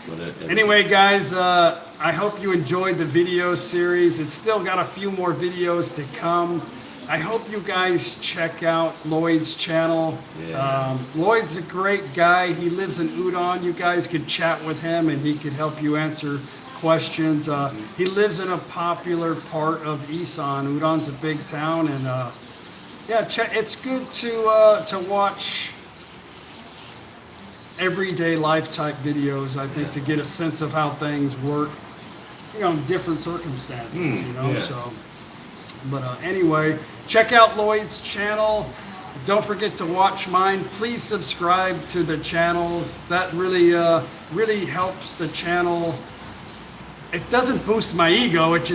Whatever. Anyway, guys, I hope you enjoyed the video series. It's still got a few more videos to come. I hope you guys check out Lloyd's channel. Yeah. Lloyd's a great guy. He lives in Udon. You guys could chat with him and he could help you answer questions. He lives in a popular part of Isaan. Udon's a big town, and yeah, it's good to watch everyday life type videos, I think, to get a sense of how things work, you know, in different circumstances, you know, yeah. so. But anyway, check out Lloyd's channel. Don't forget to watch mine. Please subscribe to the channels. That really helps the channel. It doesn't boost my ego. It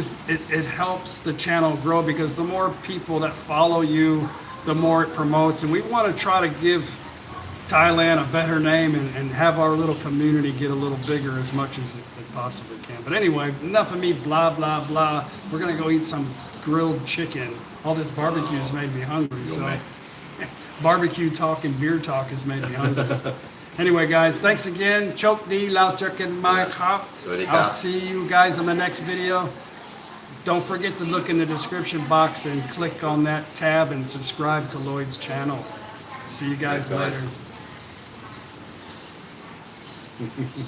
helps the channel grow, because the more people that follow you, the more it promotes. And we want to try to give Thailand a better name and have our little community get a little bigger as much as it possibly can. But anyway, enough of me blah, blah, blah. We're going to go eat some grilled chicken. All this barbecue has made me hungry. So barbecue talk and beer talk has made me hungry. Anyway, guys, thanks again. Chok di lao Chuck and my hop. I'll see you guys on the next video. Don't forget to look in the description box and click on that tab and subscribe to Lloyd's channel. See you guys Thanks, guys. later.